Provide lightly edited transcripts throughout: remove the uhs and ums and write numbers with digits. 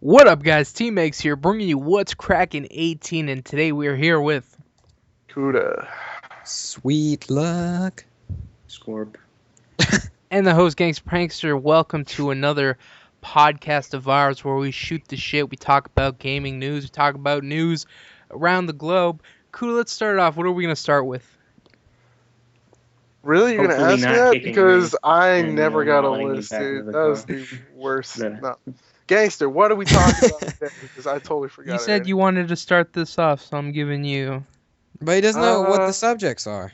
What up, guys? TeamxEggS here, bringing you What's Crackin' 18, and today we are here with Kuda. Sweet luck. Scorp. and the host Gangsta Prankster. Welcome to another podcast of ours where we shoot the shit. We talk about gaming news. We talk about news around the globe. Kuda, let's start it off. What are we gonna start with? Really, you're gonna Hopefully ask me not that? kicking Because me I and, never got a not letting me list, back into dude. the That was car. the worst. Better. No. Gangster, what are we talking about today? Because I totally forgot. You said you wanted to start this off, so I'm giving you. But he doesn't know what the subjects are.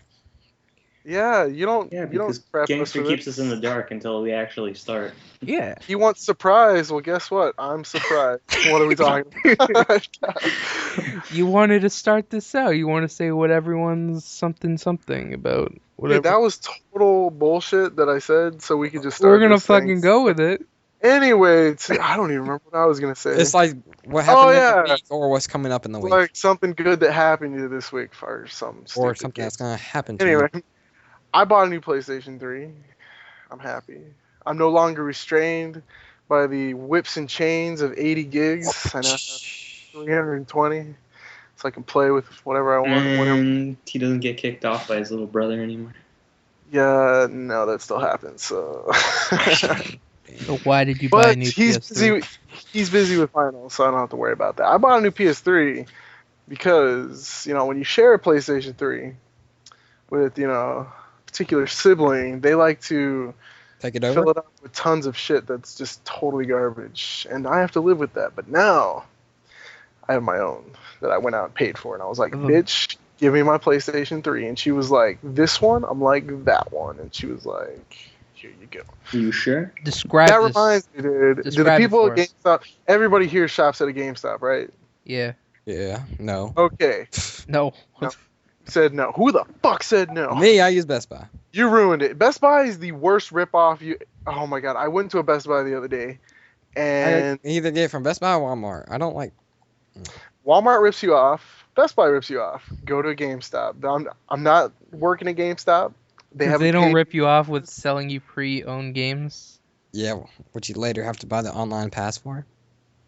Yeah, you don't. Yeah, you don't because prep us Gangster for keeps this. us in the dark until we actually start. Yeah. He wants surprise. Well, guess what? I'm surprised. What are we talking about? You wanted to start this out. You want to say what everyone's something about whatever. Dude, that was total bullshit that I said, so we could just start. We're gonna this thing. fucking go with it. Anyway, I don't even remember what I was gonna say. It's like what happened in yeah. the week or what's coming up in the week. like something good that happened to you this week, or something. Or stupid something game. that's going to happen to Anyway, you. I bought a new PlayStation 3. I'm happy. I'm no longer restrained by the whips and chains of 80 gigs. I now have 320, so I can play with whatever I want. Whatever. And he doesn't get kicked off by his little brother anymore. Yeah, no, that still happens. So. So why did you buy a But new he's PS3? busy with finals, so I don't have to worry about that. I bought a new PS3 because when you share a PlayStation 3 with a particular sibling, they like to Take it fill over? it up with tons of shit that's just totally garbage, and I have to live with that. But now I have my own that I went out and paid for, and I was like, bitch, give me my PlayStation 3. And she was like, this one? I'm like, that one. And she was like, here you go. You sure? Describe That this. reminds me, dude. Do the Describe it people for at us. GameStop, everybody here shops at a GameStop, right? Yeah. Yeah, no. Okay. No. No. Said no. Who the fuck said no? Me, I use Best Buy. You ruined it. Best Buy is the worst ripoff. Oh my god! I went to a Best Buy the other day, and I either get it from Best Buy or Walmart. I don't like... Walmart rips you off. Best Buy rips you off. Go to a GameStop. I'm not working at GameStop. They don't rip you off with selling you pre-owned games. Yeah, which you later have to buy the online pass for.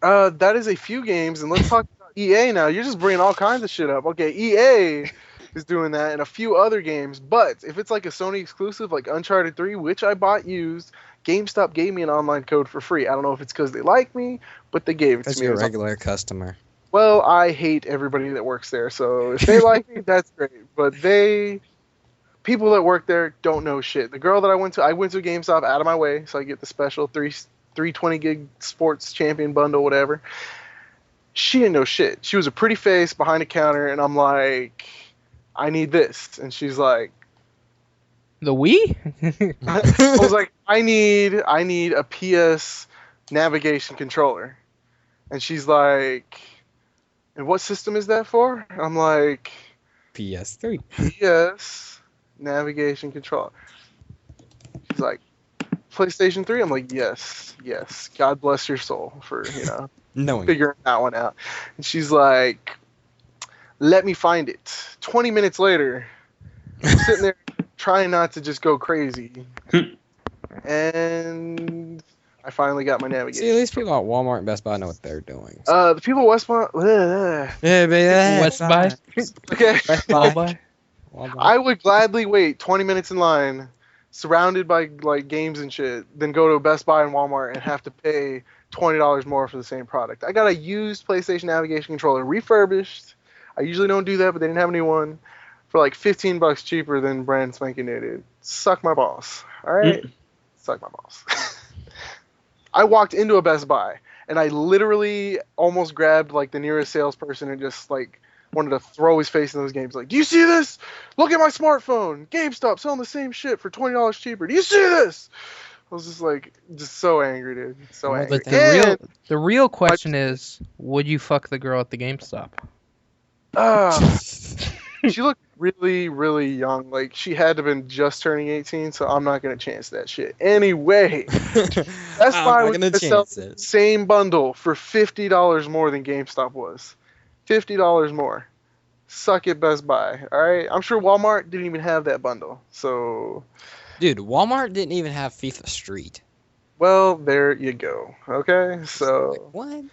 That is a few games, and let's talk about EA now. You're just bringing all kinds of shit up. Okay, EA is doing that and a few other games, but if it's like a Sony exclusive like Uncharted 3, which I bought used, GameStop gave me an online code for free. I don't know if it's because they like me, but they gave it to Because me. you're a regular customer. Well, I hate everybody that works there, so if they like me, that's great. But people that work there don't know shit. The girl that I went to a GameStop out of my way, so I get the special 320 gig sports champion bundle, whatever. She didn't know shit. She was a pretty face behind the counter, and I'm like, I need this. And she's like, The Wii? I was like, I need a PS navigation controller. And she's like, and what system is that for? I'm like, PS3. PS navigation controller. She's like, PlayStation 3? I'm like, yes. God bless your soul for, Knowing. figuring that one out. And she's like, let me find it. 20 minutes later, I'm sitting there trying not to just go crazy. And I finally got my navigation. See, at least people at Walmart and Best Buy know what they're doing. The people at Westmont. Yeah, West Buy? Okay. Walmart? I would gladly wait 20 minutes in line, surrounded by like games and shit, than go to a Best Buy and Walmart and have to pay $20 more for the same product. I got a used PlayStation navigation controller, refurbished. I usually don't do that, but they didn't have a new one for like $15 cheaper than brand spanking new, dude. Suck my balls. All right, suck my balls. I walked into a Best Buy and I literally almost grabbed like the nearest salesperson and just like wanted to throw his face in those games. Like, do you see this? Look at my smartphone. GameStop selling the same shit for $20 cheaper. Do you see this? I was just so angry, dude. So angry. But the real question is, would you fuck the girl at the GameStop? She looked really, really young. Like, she had to have been just turning 18, so I'm not going to chance that shit. Anyway, Best Buy was going to sell the same bundle for $50 more than GameStop was. $50 more. Suck it, Best Buy. All right? I'm sure Walmart didn't even have that bundle. So, Dude, Walmart didn't even have FIFA Street. Well, there you go. Okay, so What?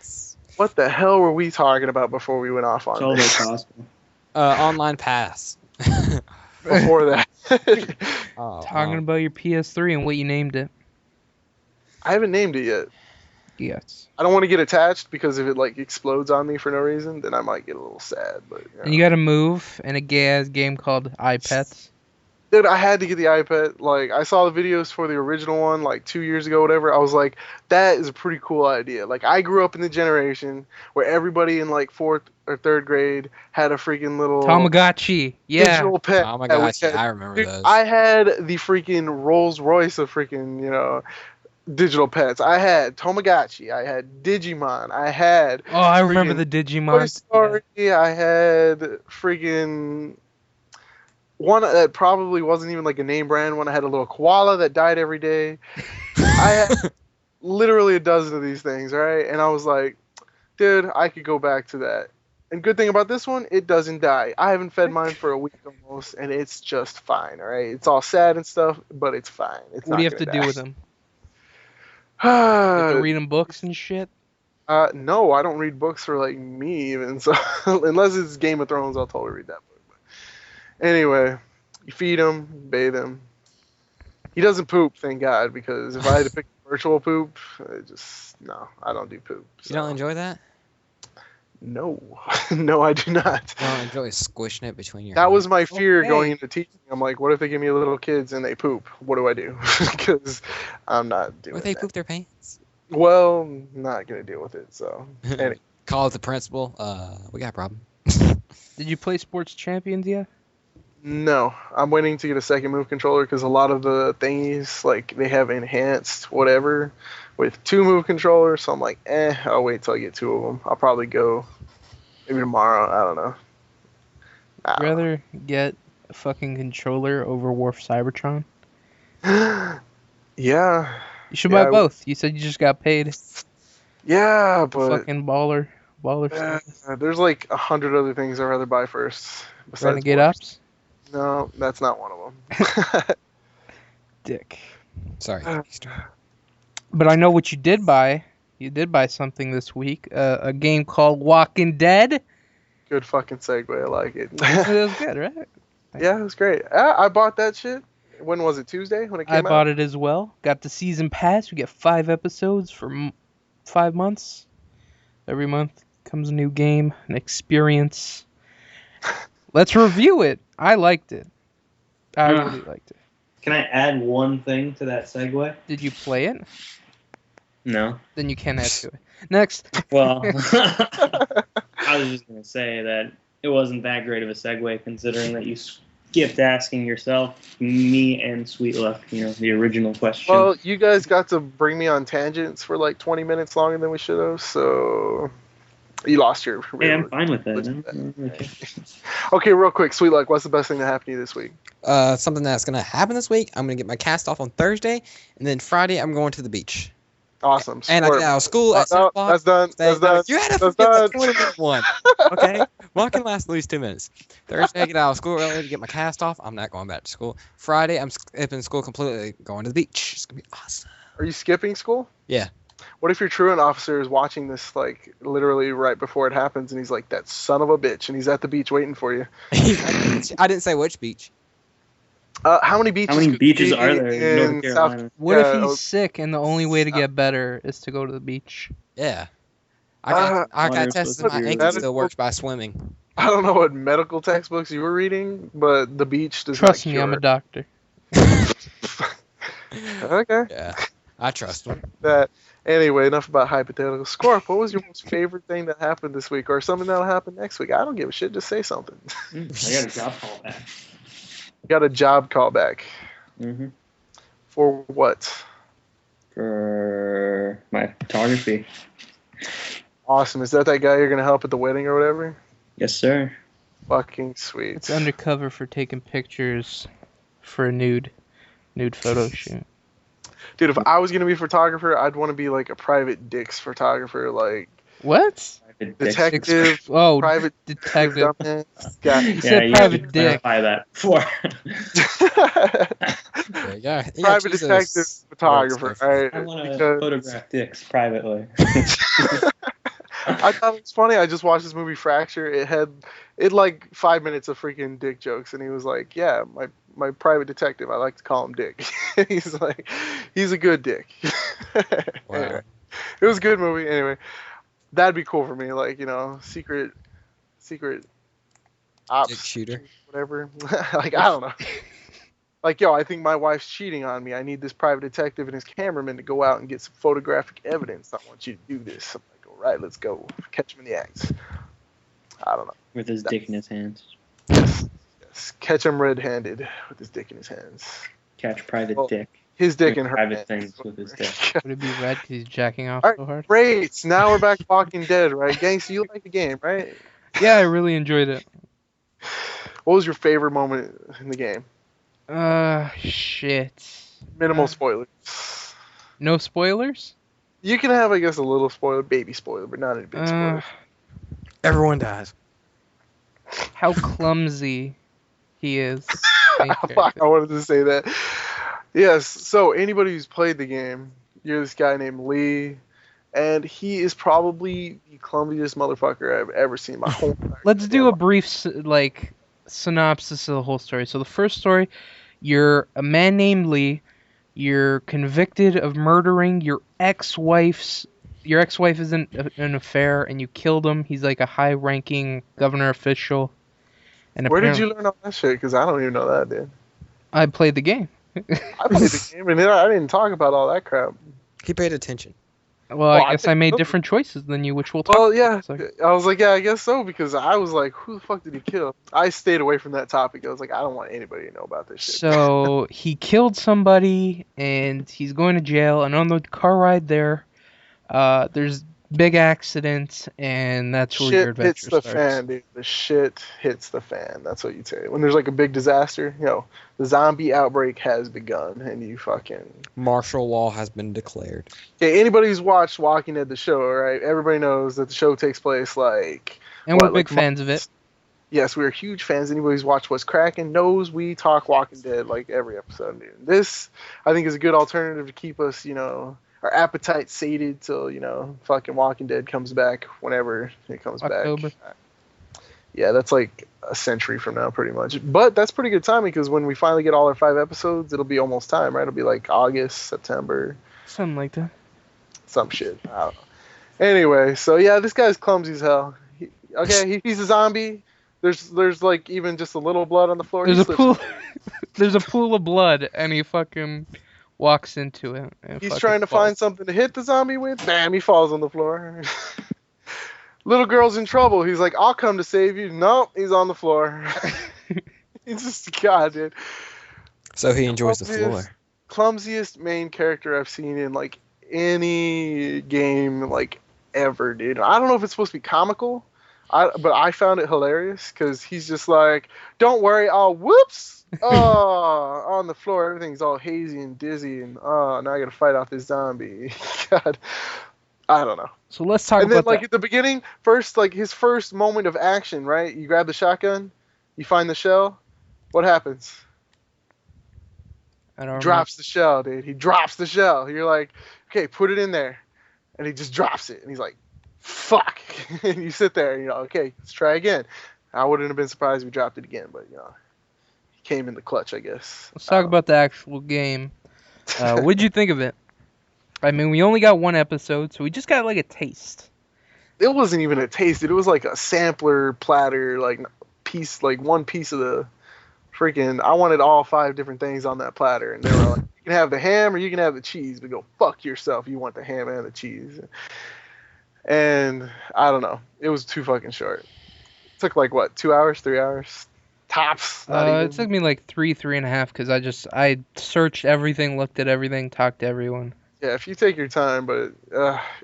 what the hell were we talking about before we went off on Shoulder this? possible. Online pass. Before that, Oh, Talking about your PS3 and what you named it. I haven't named it yet. Yes. I don't want to get attached because if it like explodes on me for no reason, then I might get a little sad. But And you got to move in a gay-ass game called iPets. dude, I had to get the iPad. Like, I saw the videos for the original one like 2 years ago, whatever. I was like, that is a pretty cool idea. Like, I grew up in the generation where everybody in like fourth or third grade had a freaking little Tamagotchi. Yeah. digital pet. oh my that we gosh, had. I remember Dude, those. I had the freaking Rolls Royce of freaking, digital pets. I had Tamagotchi. I had Digimon. I had Oh, I remember freaking the Toy Digimon. Story. I had freaking one that probably wasn't even like a name brand one. I had a little koala that died every day. I had literally a dozen of these things, right? And I was like, dude, I could go back to that. And good thing about this one, it doesn't die. I haven't fed mine for a week almost, and it's just fine, all right? It's all sad and stuff, but it's fine. It's What do you have to do with them? You have to read them books and shit? No, I don't read books for like me even. So unless it's Game of Thrones, I'll totally read that book. But anyway, you feed him, bathe him. He doesn't poop, thank God, because if I had to pick virtual poop, I don't do poop. You don't enjoy that? No, no, I do not. You don't enjoy squishing it between your That hands? was my fear Okay. going into teaching. I'm like, what if they give me little kids and they poop? What do I do? Because I'm not doing What if they that. poop their pants? Well, not gonna deal with it. So, anyway. Call it the principal. We got a problem. Did you play Sports Champions yet? No, I'm waiting to get a second move controller because a lot of the thingies, like, they have enhanced whatever with 2 move controllers. So I'm like, I'll wait till I get 2 of them. I'll probably go maybe tomorrow. I don't know. I'd rather get a fucking controller over Worf Cybertron. Yeah, You should Yeah, buy both. You said you just got paid. yeah, but Fucking baller stuff. there's like 100 other things I'd rather buy first. Besides Renegade Wars. Ops? No, that's not one of them. Dick. Sorry, Easter. But I know what you did buy. You did buy something this week. A game called Walking Dead. Good fucking segue. I like it. It was good, right? Yeah, it was great. I bought that shit. When was it? Tuesday when it came I out? bought it as well. Got the season pass. We get 5 episodes for 5 months. Every month comes a new game, an experience. Let's review it. I liked it. I Yeah. really liked it. Can I add one thing to that segue? Did you play it? No. Then you can add to it. Next. Well, I was just going to say that it wasn't that great of a segue considering that you skipped asking yourself, me, and Sweet Luck, the original question. Well, you guys got to bring me on tangents for like 20 minutes longer than we should have, so you lost your. Hey, I'm fine with that. Okay. Okay, real quick, Sweet Luck, what's the best thing that happened to you this week? Something that's gonna happen this week. I'm gonna get my cast off on Thursday, and then Friday I'm going to the beach. Awesome. And I get out of school at 7 o'clock. That's done. That's done. You had to That's forget the done. 20-minute one. Okay? One can last at least 2 minutes. Thursday I get out of school early to get my cast off. I'm not going back to school. Friday I'm skipping school completely, going to the beach. It's gonna be awesome. Are you skipping school? Yeah. What if your truant officer is watching this like literally right before it happens, and he's like, "That son of a bitch," and he's at the beach waiting for you? I didn't say which beach. How many beaches? How many could beaches be are there in North South? Carolina? What Yeah, if he's sick and the only way to get better is to go to the beach? Yeah. I got Water's tested supposed my to be ankle really- still works by swimming. I don't know what medical textbooks you were reading, but the beach does Trust not me, I'm a cure. doctor. Okay. Yeah. I trust him. That anyway. Enough about hypotheticals. Scorp, what was your most favorite thing that happened this week, or something that'll happen next week? I don't give a shit. Just say something. I got a job call back. Got a job call back Mm-hmm. for what? For my photography. Awesome. Is that guy you're gonna help at the wedding or whatever? Yes, sir. Fucking sweet. It's undercover for taking pictures for a nude photo shoot. Dude, if I was gonna be a photographer, I'd want to be like a private dicks photographer. Like, What? Private dick. Detective, Oh, private detective. dumbass. Yeah. You said you private should dick. clarify that before. There you go. Yeah, Private Jesus. detective photographer, right? I want to Because photograph dicks privately. I thought it was funny. I just watched this movie Fracture. It like 5 minutes of freaking dick jokes, and he was like, "Yeah, my private detective. I like to call him Dick." He's like, he's a good dick. Wow. Anyway, it was a good movie. Anyway, that'd be cool for me. Like, secret ops Dick shooter. whatever. Like, I don't know. Like, yo, I think my wife's cheating on me. I need this private detective and his cameraman to go out and get some photographic evidence. I want you to do this. I'm like, all right, let's go. Catch him in the act. I don't know. With his dick in his hands. Yes. Catch him red-handed with his dick in his hands. Catch private Well, dick. His dick Doing in her private hands. things with his dick. Would it be red because he's jacking off All right, so hard? great. Now we're back to Walking Dead, right? Gangsta, you like the game, right? Yeah, I really enjoyed it. What was your favorite moment in the game? Shit. Minimal spoilers. No spoilers? You can have, I guess, a little spoiler, baby spoiler, but not a big spoiler. Everyone dies. How clumsy he is. I wanted to say that. Yes, so anybody who's played the game, you're this guy named Lee, and he is probably the clumsiest motherfucker I've ever seen in my whole entire Let's do a life. brief synopsis of the whole story. So the first story, you're a man named Lee. You're convicted of murdering your ex-wife's. Your ex-wife is in an affair, and you killed him. He's like a high-ranking governor official. And Where did you learn all that shit? Because I don't even know that, dude. I played the game. I played the game, and I didn't talk about all that crap. He paid attention. Well, Oh, I guess I made different choices than you, which we'll talk Well, about. yeah, So- I was like, yeah, I guess so, because I was like, who the fuck did he kill? I stayed away from that topic. I was like, I don't want anybody to know about this shit. So he killed somebody, and he's going to jail. And on the car ride there, there's big accident, and that's where your Shit adventure hits the starts. fan, dude. The shit hits the fan. That's what you say. When there's like a big disaster, the zombie outbreak has begun, and you fucking. Martial law has been declared. Okay, anybody who's watched Walking Dead, the show, right? Everybody knows that the show takes place like. And we're what, big like fans of it. Yes, we're huge fans. Anybody who's watched What's Crackin' knows we talk Walking Dead like every episode, dude. This, I think, is a good alternative to keep us, our appetite sated till, fucking Walking Dead comes back whenever it comes October. back. Yeah, that's like a century from now, pretty much. But that's pretty good timing because when we finally get all our 5 episodes, it'll be almost time, right? It'll be like August, September, Something like that. some shit. I don't know. Anyway, so yeah, this guy's clumsy as hell. He's a zombie. There's like even just a little blood on the floor. There's He a slips pool. There's a pool of blood, and he fucking walks into it. And He's fucking trying to falls. find something to hit the zombie with. Bam, he falls on the floor. Little girl's in trouble. He's like, I'll come to save you. Nope, he's on the floor. He's just a god, dude. So he enjoys the floor. Clumsiest main character I've seen in like any game like ever, dude. I don't know if it's supposed to be comical, but I found it hilarious because he's just like, don't worry, I'll whoops. Oh, on the floor, everything's all hazy and dizzy, and now I gotta fight off this zombie. God, I don't know. So let's talk And then, about like that. at the beginning, his first moment of action, right? You grab the shotgun, you find the shell. What happens? I don't Drops the shell, dude. He drops the shell. You're like, okay, put it in there, and he just drops it, and he's like, fuck. And you sit there, and okay, let's try again. I wouldn't have been surprised if we dropped it again, but he came in the clutch, I guess. Let's talk about the actual game. What'd you think of it? I mean, we only got one episode, so we just got like a taste. It wasn't even a taste. It was like a sampler platter, like one piece of the freaking. I wanted all 5 different things on that platter, and they were like, you can have the ham or you can have the cheese, but go fuck yourself. You want the ham and the cheese. And I don't know. It was too fucking short. It took like what, 2 hours, 3 hours, tops. Not even. It took me like 3.5, because I searched everything, looked at everything, talked to everyone. Yeah, if you take your time, but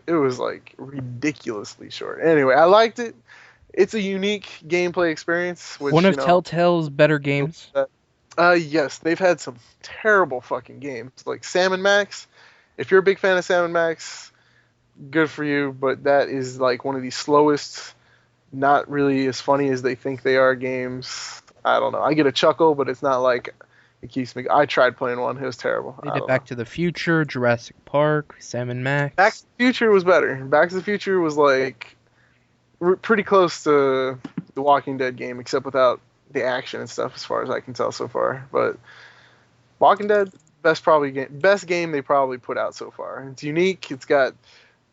it was like ridiculously short. Anyway, I liked it. It's a unique gameplay experience. Which, One of Telltale's better games. Yes, they've had some terrible fucking games like Sam and Max. If you're a big fan of Sam and Max, good for you, but that is like one of the slowest, not really as funny as they think they are games. I don't know. I get a chuckle, but it's not like it keeps me. I tried playing one. It was terrible. They I did don't Back know. to the Future, Jurassic Park, Sam and Max. Back to the Future was better. Back to the Future was like pretty close to the Walking Dead game, except without the action and stuff, as far as I can tell so far. But Walking Dead, best game they probably put out so far. It's unique. It's got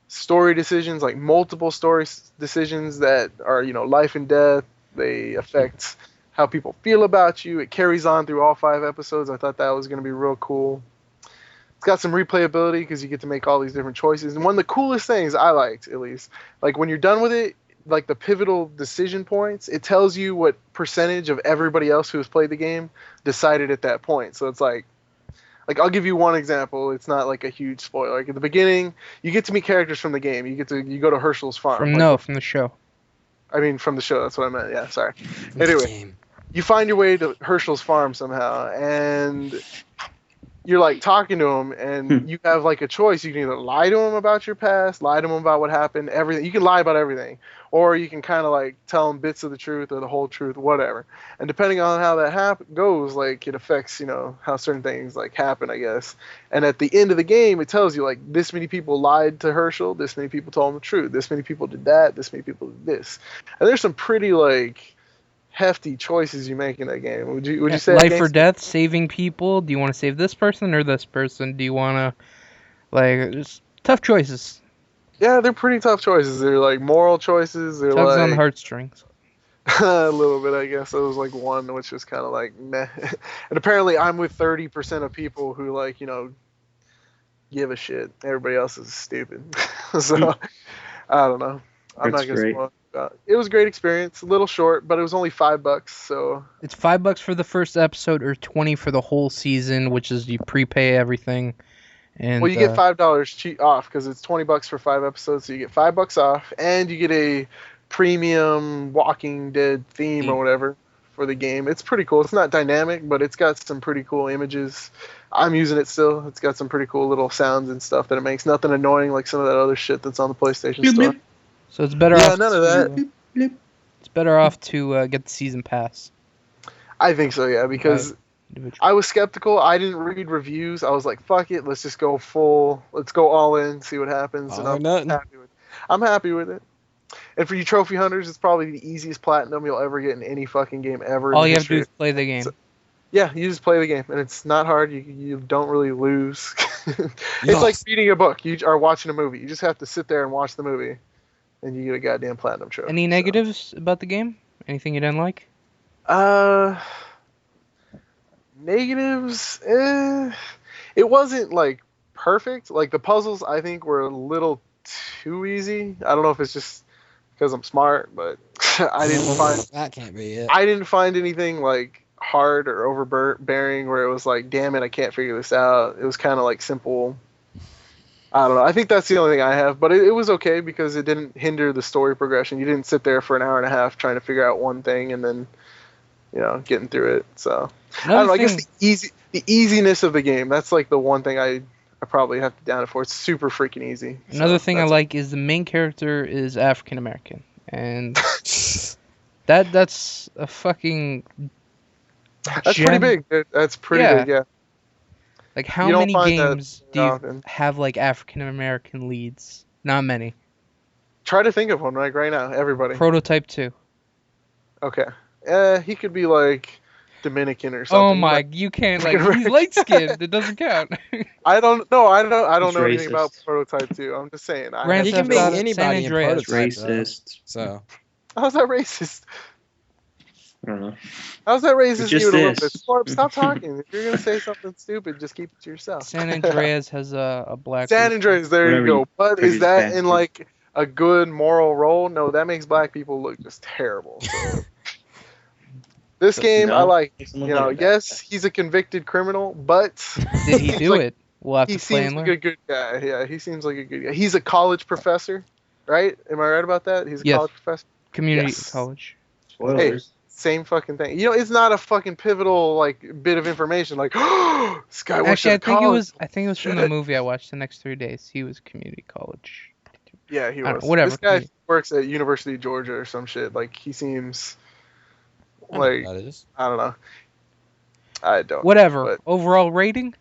story decisions, like multiple decisions that are, life and death. They affect how people feel about you. It carries on through all 5 episodes. I thought that was going to be real cool. It's got some replayability because you get to make all these different choices. And one of the coolest things I liked, at least, like when you're done with it, like the pivotal decision points, it tells you what percentage of everybody else who has played the game decided at that point. So it's like I'll give you one example. It's not like a huge spoiler. Like at the beginning, you get to meet characters from the game. You go to Herschel's farm. From the show. I mean, from the show. That's what I meant. Yeah, sorry. The Anyway, game. you find your way to Herschel's farm somehow, and you're like talking to him, and you have like a choice. You can either lie to him about your past, lie to him about what happened, everything. You can lie about everything, or you can kind of like tell him bits of the truth or the whole truth, whatever. And depending on how that goes, like it affects, how certain things like happen, I guess. And at the end of the game, it tells you like this many people lied to Herschel, this many people told him the truth, this many people did that, this many people did this. And there's some pretty like hefty choices you make in that game. Would you say life or death, saving people? Do you want to save this person or this person? Do you want to just tough choices? Yeah, they're pretty tough choices. They're like moral choices. They're Tugs like on the heartstrings. a little bit, I guess. It was like one, which was kind of like meh. And apparently, I'm with 30% of people who like give a shit. Everybody else is stupid. So I don't know. I'm That's not gonna great. spoil it. It was a great experience. A little short, but it was only $5. So It's $5 for the first episode or 20 for the whole season, which is you prepay everything. And well, you get $5 cheap off because it's $20 for 5 episodes. So you get $5 off, and you get a premium Walking Dead theme or whatever for the game. It's pretty cool. It's not dynamic, but it's got some pretty cool images. I'm using it still. It's got some pretty cool little sounds and stuff that it makes. Nothing annoying like some of that other shit that's on the PlayStation Store. So it's better Yeah, off. none of that. It's better off to get the season pass. I think so, yeah, because I was skeptical. I didn't read reviews. I was like, fuck it, let's just go full. Let's go all in, see what happens. All or nothing. I'm happy with it. And for you trophy hunters, it's probably the easiest platinum you'll ever get in any fucking game ever. All you have to do is play the game. Yeah, you just play the game, and it's not hard. You don't really lose. It's like reading a book. You are watching a movie. You just have to sit there and watch the movie, and you get a goddamn platinum trophy. Any negatives about the game? Anything you didn't like? Negatives. It wasn't like perfect. Like the puzzles, I think were a little too easy. I don't know if it's just because I'm smart, but I didn't find that can't be it. I didn't find anything like hard or overbearing where it was like, damn it, I can't figure this out. It was kind of like simple. I don't know. I think that's the only thing I have, but it was okay because it didn't hinder the story progression. You didn't sit there for an hour and a half trying to figure out one thing and then, getting through it. So I don't know. I guess the easiness of the game. That's like the one thing I probably have to down it for. It's super freaking easy. Another thing I like is the main character is African American, and that's a fucking. That's pretty big. That's pretty big. Yeah. Like how You don't many find that games do very you often. have like African American leads? Not many. Try to think of one like right now. Everybody. Prototype 2. Okay. He could be like Dominican or something. Oh my! You can't like he's light skinned. It doesn't count. I don't know. I don't It's know anything racist. about Prototype 2. I'm just saying. Grand You Theft can be Auto, anybody San in Andreas. Prototype, though. Racist. So How's that racist? I don't know. How's that racist? Just even a little this. bit? Stop talking. If you're gonna say something stupid, just keep it to yourself. San Andreas has a black. San Andreas. There Whatever you go. you But is prejudice that bastard. in like a good moral role? No, that makes black people look just terrible. So. This game, No, I like. makes them look like a bad Yes, he's a convicted criminal, but Did he do like- it? We'll have he to play seems and like learn. a good guy. Yeah, he seems like a good guy. He's a college professor, right? Am I right about that? He's a Yes. college professor. Community Yes. college. Spoilers. Same fucking thing. It's not a fucking pivotal like bit of information. Like, this guy works Actually, at a college. I think it was from the movie I watched the next 3 days. He was community college. Yeah, he I don't was. know, whatever. This guy works at University of Georgia or some shit. Like he seems I know like what that is. I don't know. I don't. Whatever. But Overall rating?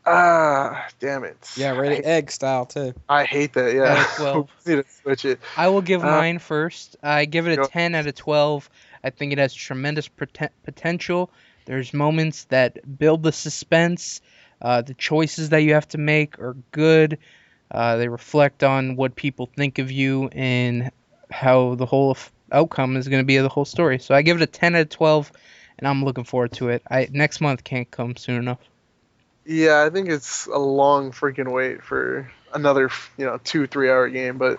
damn it. Yeah, rated egg style too. I hate that. Yeah. Out of 12. We need to switch it. I will give Uh, mine first. I give it a go. 10 out of 12. I think it has tremendous potential. There's moments that build the suspense. The choices that you have to make are good. They reflect on what people think of you and how the whole outcome is going to be of the whole story. So I give it a 10 out of 12, and I'm looking forward to it. Next month can't come soon enough. Yeah, I think it's a long freaking wait for another 2-3 hour game, but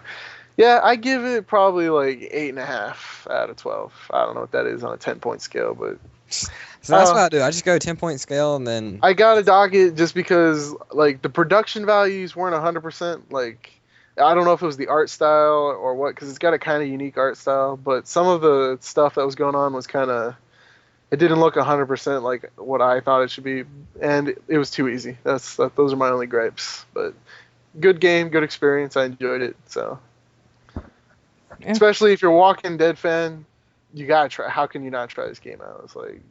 yeah, I give it probably like 8.5 out of 12. I don't know what that is on a 10-point scale, but So that's what I do. I just go 10-point scale and then. I gotta dock it just because like the production values weren't 100%. Like I don't know if it was the art style or what, because it's got a kind of unique art style, but some of the stuff that was going on was kind of. It didn't look 100% like what I thought it should be, and it was too easy. Those are my only gripes. But good game, good experience. I enjoyed it. So, Yeah. especially if you're a Walking Dead fan, you gotta try. How can you not try this game out? It's like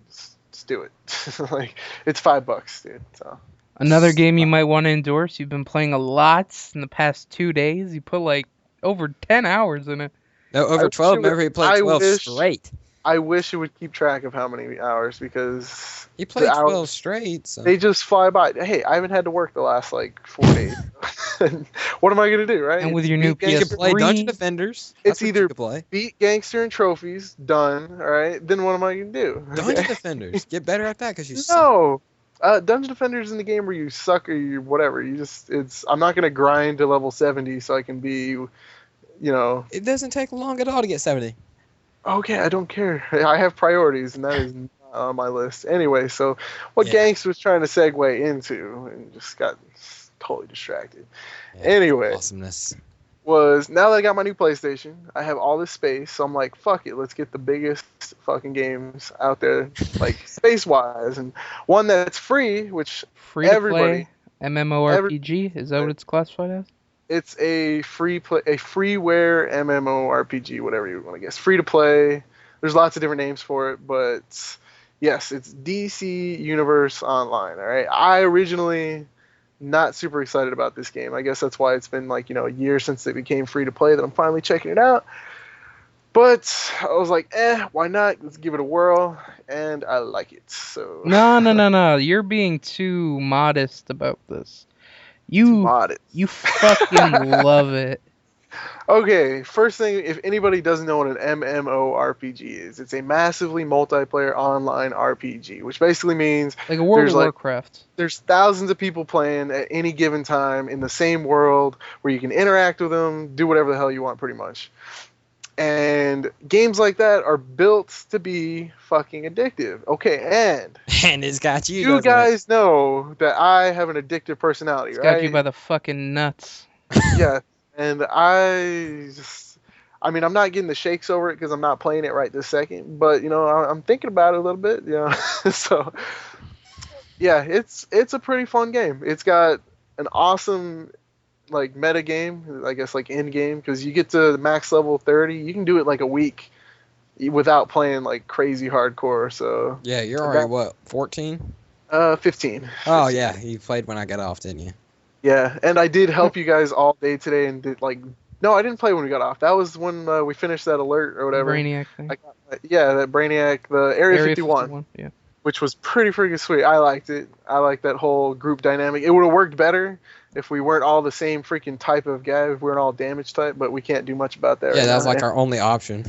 just do it. Like it's $5, dude. So Another game you might want to endorse. You've been playing a lot in the past 2 days. You put like over 10 hours in it. No, I over wish 12. it would- Remember, he played I 12 wish- straight. I wish it would keep track of how many hours because He played the 12 hours- straight. So. they just fly by. Hey, I haven't had to work the last like 4 days. What am I gonna do, right? And with It's your new beat You Gangster- can play Dungeon PS3. Defenders. It's That's what either- you could play. beat Gangster and Trophies, done. All right, then what am I gonna do? Dungeon Okay? Defenders. Get better at that because you suck. No. Dungeon Defenders in the game where you suck or you whatever. I'm not gonna grind to level 70 so I can be, It doesn't take long at all to get 70. okay, I don't care. I have priorities and that is not on my list. Anyway, so what Yeah. Gangster was trying to segue into and just got totally distracted. Yeah, Anyway. Awesomeness. Was now that I got my new PlayStation, I have all this space, so I'm like, fuck it, let's get the biggest fucking games out there, like space-wise, and one that's free, which Free to everybody- play MMORPG. Is that what it's classified as? it's a freeware MMORPG, whatever you want to guess, free to play. There's lots of different names for it, but yes, it's DC Universe Online. All right, I originally not super excited about this game. I guess that's why it's been like a year since it became free to play that I'm finally checking it out. But I was like, why not? Let's give it a whirl, and I like it. So No. You're being too modest about this. modest. You fucking love it. Okay, first thing, if anybody doesn't know what an MMORPG is, it's a massively multiplayer online RPG, which basically means Like a World There's of like- Warcraft. there's thousands of people playing at any given time in the same world where you can interact with them, do whatever the hell you want, pretty much. And games like that are built to be fucking addictive. Okay, and And it's got you. you doesn't it? guys know that I have an addictive personality, It's right? got you by the fucking nuts. Yeah, and I mean, I'm not getting the shakes over it because I'm not playing it right this second, but I'm thinking about it a little bit, So, yeah, it's a pretty fun game. It's got an awesome like meta game, I guess, like end game, because you get to max level 30, you can do it like a week without playing like crazy hardcore. So, Yeah, you're already what, 14? 15. Oh yeah, you played when I got off, didn't you? Yeah, and I did help you guys all day today, and did like. No, I didn't play when we got off. That was when we finished that alert or whatever. Brainiac thing. Yeah, that Brainiac, the Area 51, Yeah. which was pretty freaking sweet. I liked it. I liked that whole group dynamic. It would have worked better if we weren't all the same freaking type of guy, if we weren't all damage type, but we can't do much about that Yeah, right that was now. like our only option.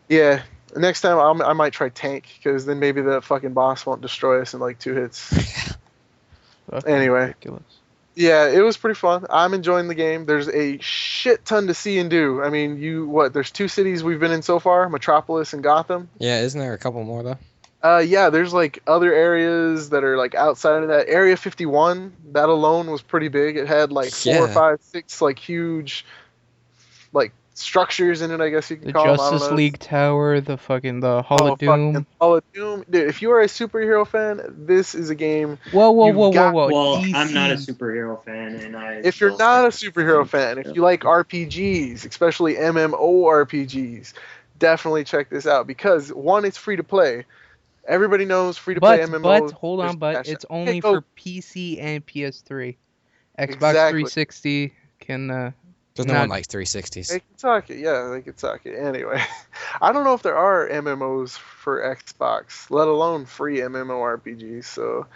Yeah, next time I might try tank, because then maybe the fucking boss won't destroy us in like 2 hits. Fucking Anyway. ridiculous. Yeah, it was pretty fun. I'm enjoying the game. There's a shit ton to see and do. I mean, there's 2 cities we've been in so far, Metropolis and Gotham. Yeah, isn't there a couple more though? Yeah, there's like other areas that are like outside of that. Area 51, that alone was pretty big. It had like 4 or Yeah. 5, 6 like huge like structures in it, I guess you The could call them. I don't Justice know. League Tower, the Hall of Fucking Doom. Hall of Doom. Dude, if you are a superhero fan, this is a game. Whoa, You've got- Well, DC. I'm not a superhero fan, and I. If you're don't not a think- superhero fan, if you like RPGs, especially MMORPGs, definitely check this out because one, it's free to play. Everybody knows free to play MMOs. Hold on, there's cash it's out. only Okay, go. for PC and PS3. Xbox Exactly. 360 can Because no not- one likes 360s. They can suck it. Yeah, they can suck it. Anyway, I don't know if there are MMOs for Xbox, let alone free MMORPGs. So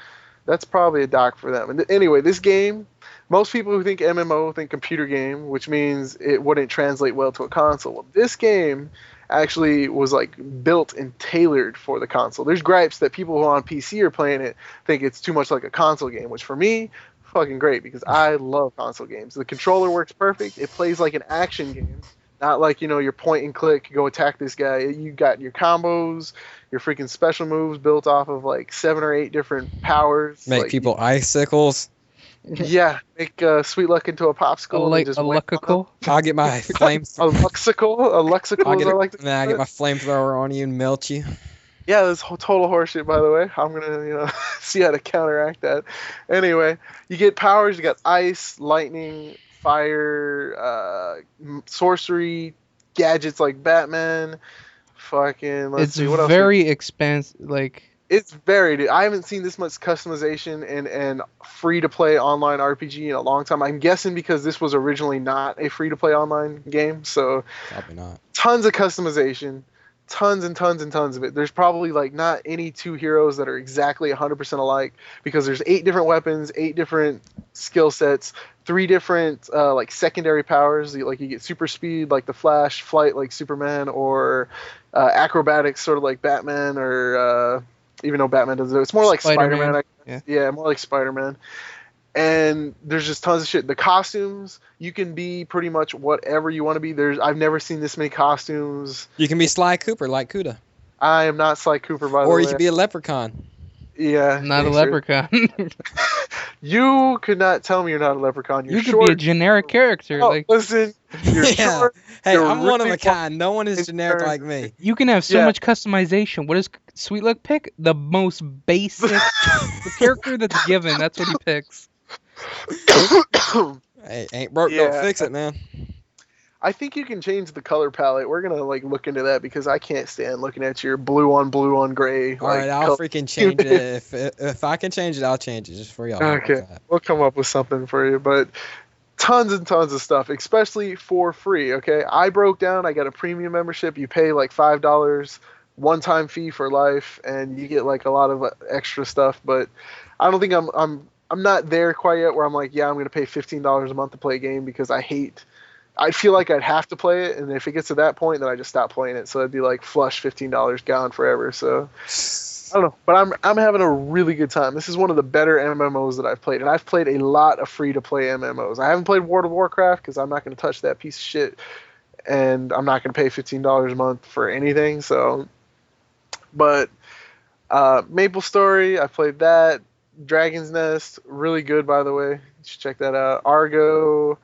that's probably a dock for them. And anyway, this game, most people who think MMO think computer game, which means it wouldn't translate well to a console. Well, this game actually was like built and tailored for the console. There's gripes that people who are on PC are playing it think it's too much like a console game, which for me, fucking great because I love console games. The controller works perfect. It plays like an action game, not like, your point and click, go attack this guy. You got your combos, your freaking special moves built off of like 7 or 8 different powers. Make like, people icicles. Yeah, make Sweet Luck into a popsicle. and just a whack on Luxical. I'll get my flames. them. A Luxical, I'll as get I like to then I call get it. my flamethrower on you and melt you. Yeah, that's total horseshit, by the way. I'm gonna, see how to counteract that. Anyway, you get powers. You got ice, lightning, fire, sorcery, gadgets like Batman. Fucking. Let's It's see what else. very expensive. Like, It's varied. I haven't seen this much customization and free to play online RPG in a long time. I'm guessing because this was originally not a free to play online game, so Probably not. tons of customization, tons and tons and tons of it. There's probably like not any two heroes that are exactly 100% alike because there's 8 different weapons, 8 different skill sets, 3 different like secondary powers. Like you get super speed like the Flash, flight like Superman, or acrobatics sort of like Batman, or even though Batman doesn't do it, it's more like Spider-Man. Spider-Man. Yeah, more like Spider-Man. And there's just tons of shit. The costumes, you can be pretty much whatever you want to be. I've never seen this many costumes. You can be Sly Cooper like Cuda. I am not Sly Cooper, by the way. Or you could be a leprechaun. Yeah. not a thanks, leprechaun. You could not tell me you're not a leprechaun. You're You could short. be a generic character. Oh, Like, listen, you're Yeah. short. Hey, You're I'm one of really a kind. No one is generic concerned. like me. you can have so Yeah. much customization. What does Sweet Luck pick? The most basic, the character that's given. That's what he picks. Hey, ain't broke, Yeah. don't fix it, man. I think you can change the color palette. We're gonna look into that because I can't stand looking at your blue on gray. All right, I'll freaking change it. If I can change it, I'll change it just for y'all. How about Okay, that? we'll come up with something for you, but tons and tons of stuff, especially for free. Okay, I broke down. I got a premium membership. You pay like $5, one-time fee for life, and you get like a lot of extra stuff. But I don't think I'm not there quite yet where I'm like, yeah, I'm gonna pay $15 a month to play a game because I feel like I'd have to play it, and if it gets to that point, then I just stop playing it. So it'd be like flush $15 gone forever. So I don't know, but I'm having a really good time. This is one of the better MMOs that I've played, and I've played a lot of free to play MMOs. I haven't played World of Warcraft because I'm not going to touch that piece of shit, and I'm not going to pay $15 a month for anything. So, but Maple Story, I played that. Dragon's Nest, really good by the way. You should check that out. Argo,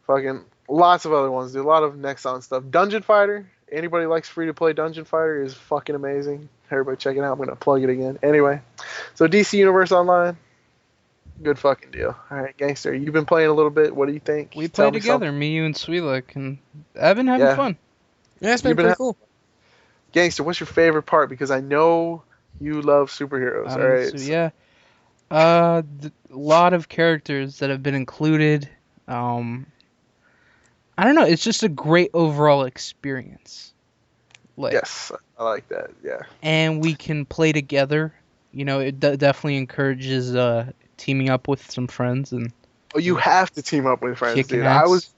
fucking. Lots of other ones, dude. A lot of Nexon stuff. Dungeon Fighter. Anybody likes free to play Dungeon Fighter is fucking amazing. Everybody check it out. I'm gonna plug it again. Anyway, so DC Universe Online, good fucking deal. All right, Gangster, you've been playing a little bit. What do you think? We Tell play me together, something. me, you, and Sweet Luck, and I've been having Yeah. fun. Yeah, it's been You've been pretty cool. Gangster, what's your favorite part? Because I know you love superheroes. All right. So yeah, a lot of characters that have been included. I don't know. It's just a great overall experience. Like, Yes, I like that. Yeah. and we can play together. It definitely encourages teaming up with some friends and Oh, you have to team up with friends, kicking dude. ass.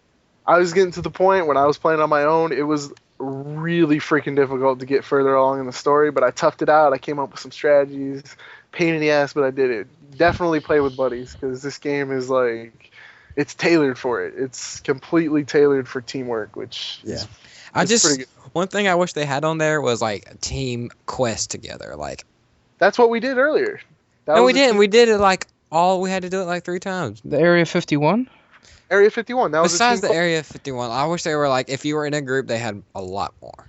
I was getting to the point when I was playing on my own. It was really freaking difficult to get further along in the story, but I toughed it out. I came up with some strategies. Pain in the ass, but I did it. Definitely play with buddies because this game is like, it's tailored for it. It's completely tailored for teamwork, which is I it's just pretty good. one thing I wish they had on there was like a team quest together. Like, That's what we did earlier. That and was we a did. team- We did it like we had to do it like 3 times. the Area 51. Area 51. That was Besides a the team. Area 51, I wish they were like, if you were in a group, they had a lot more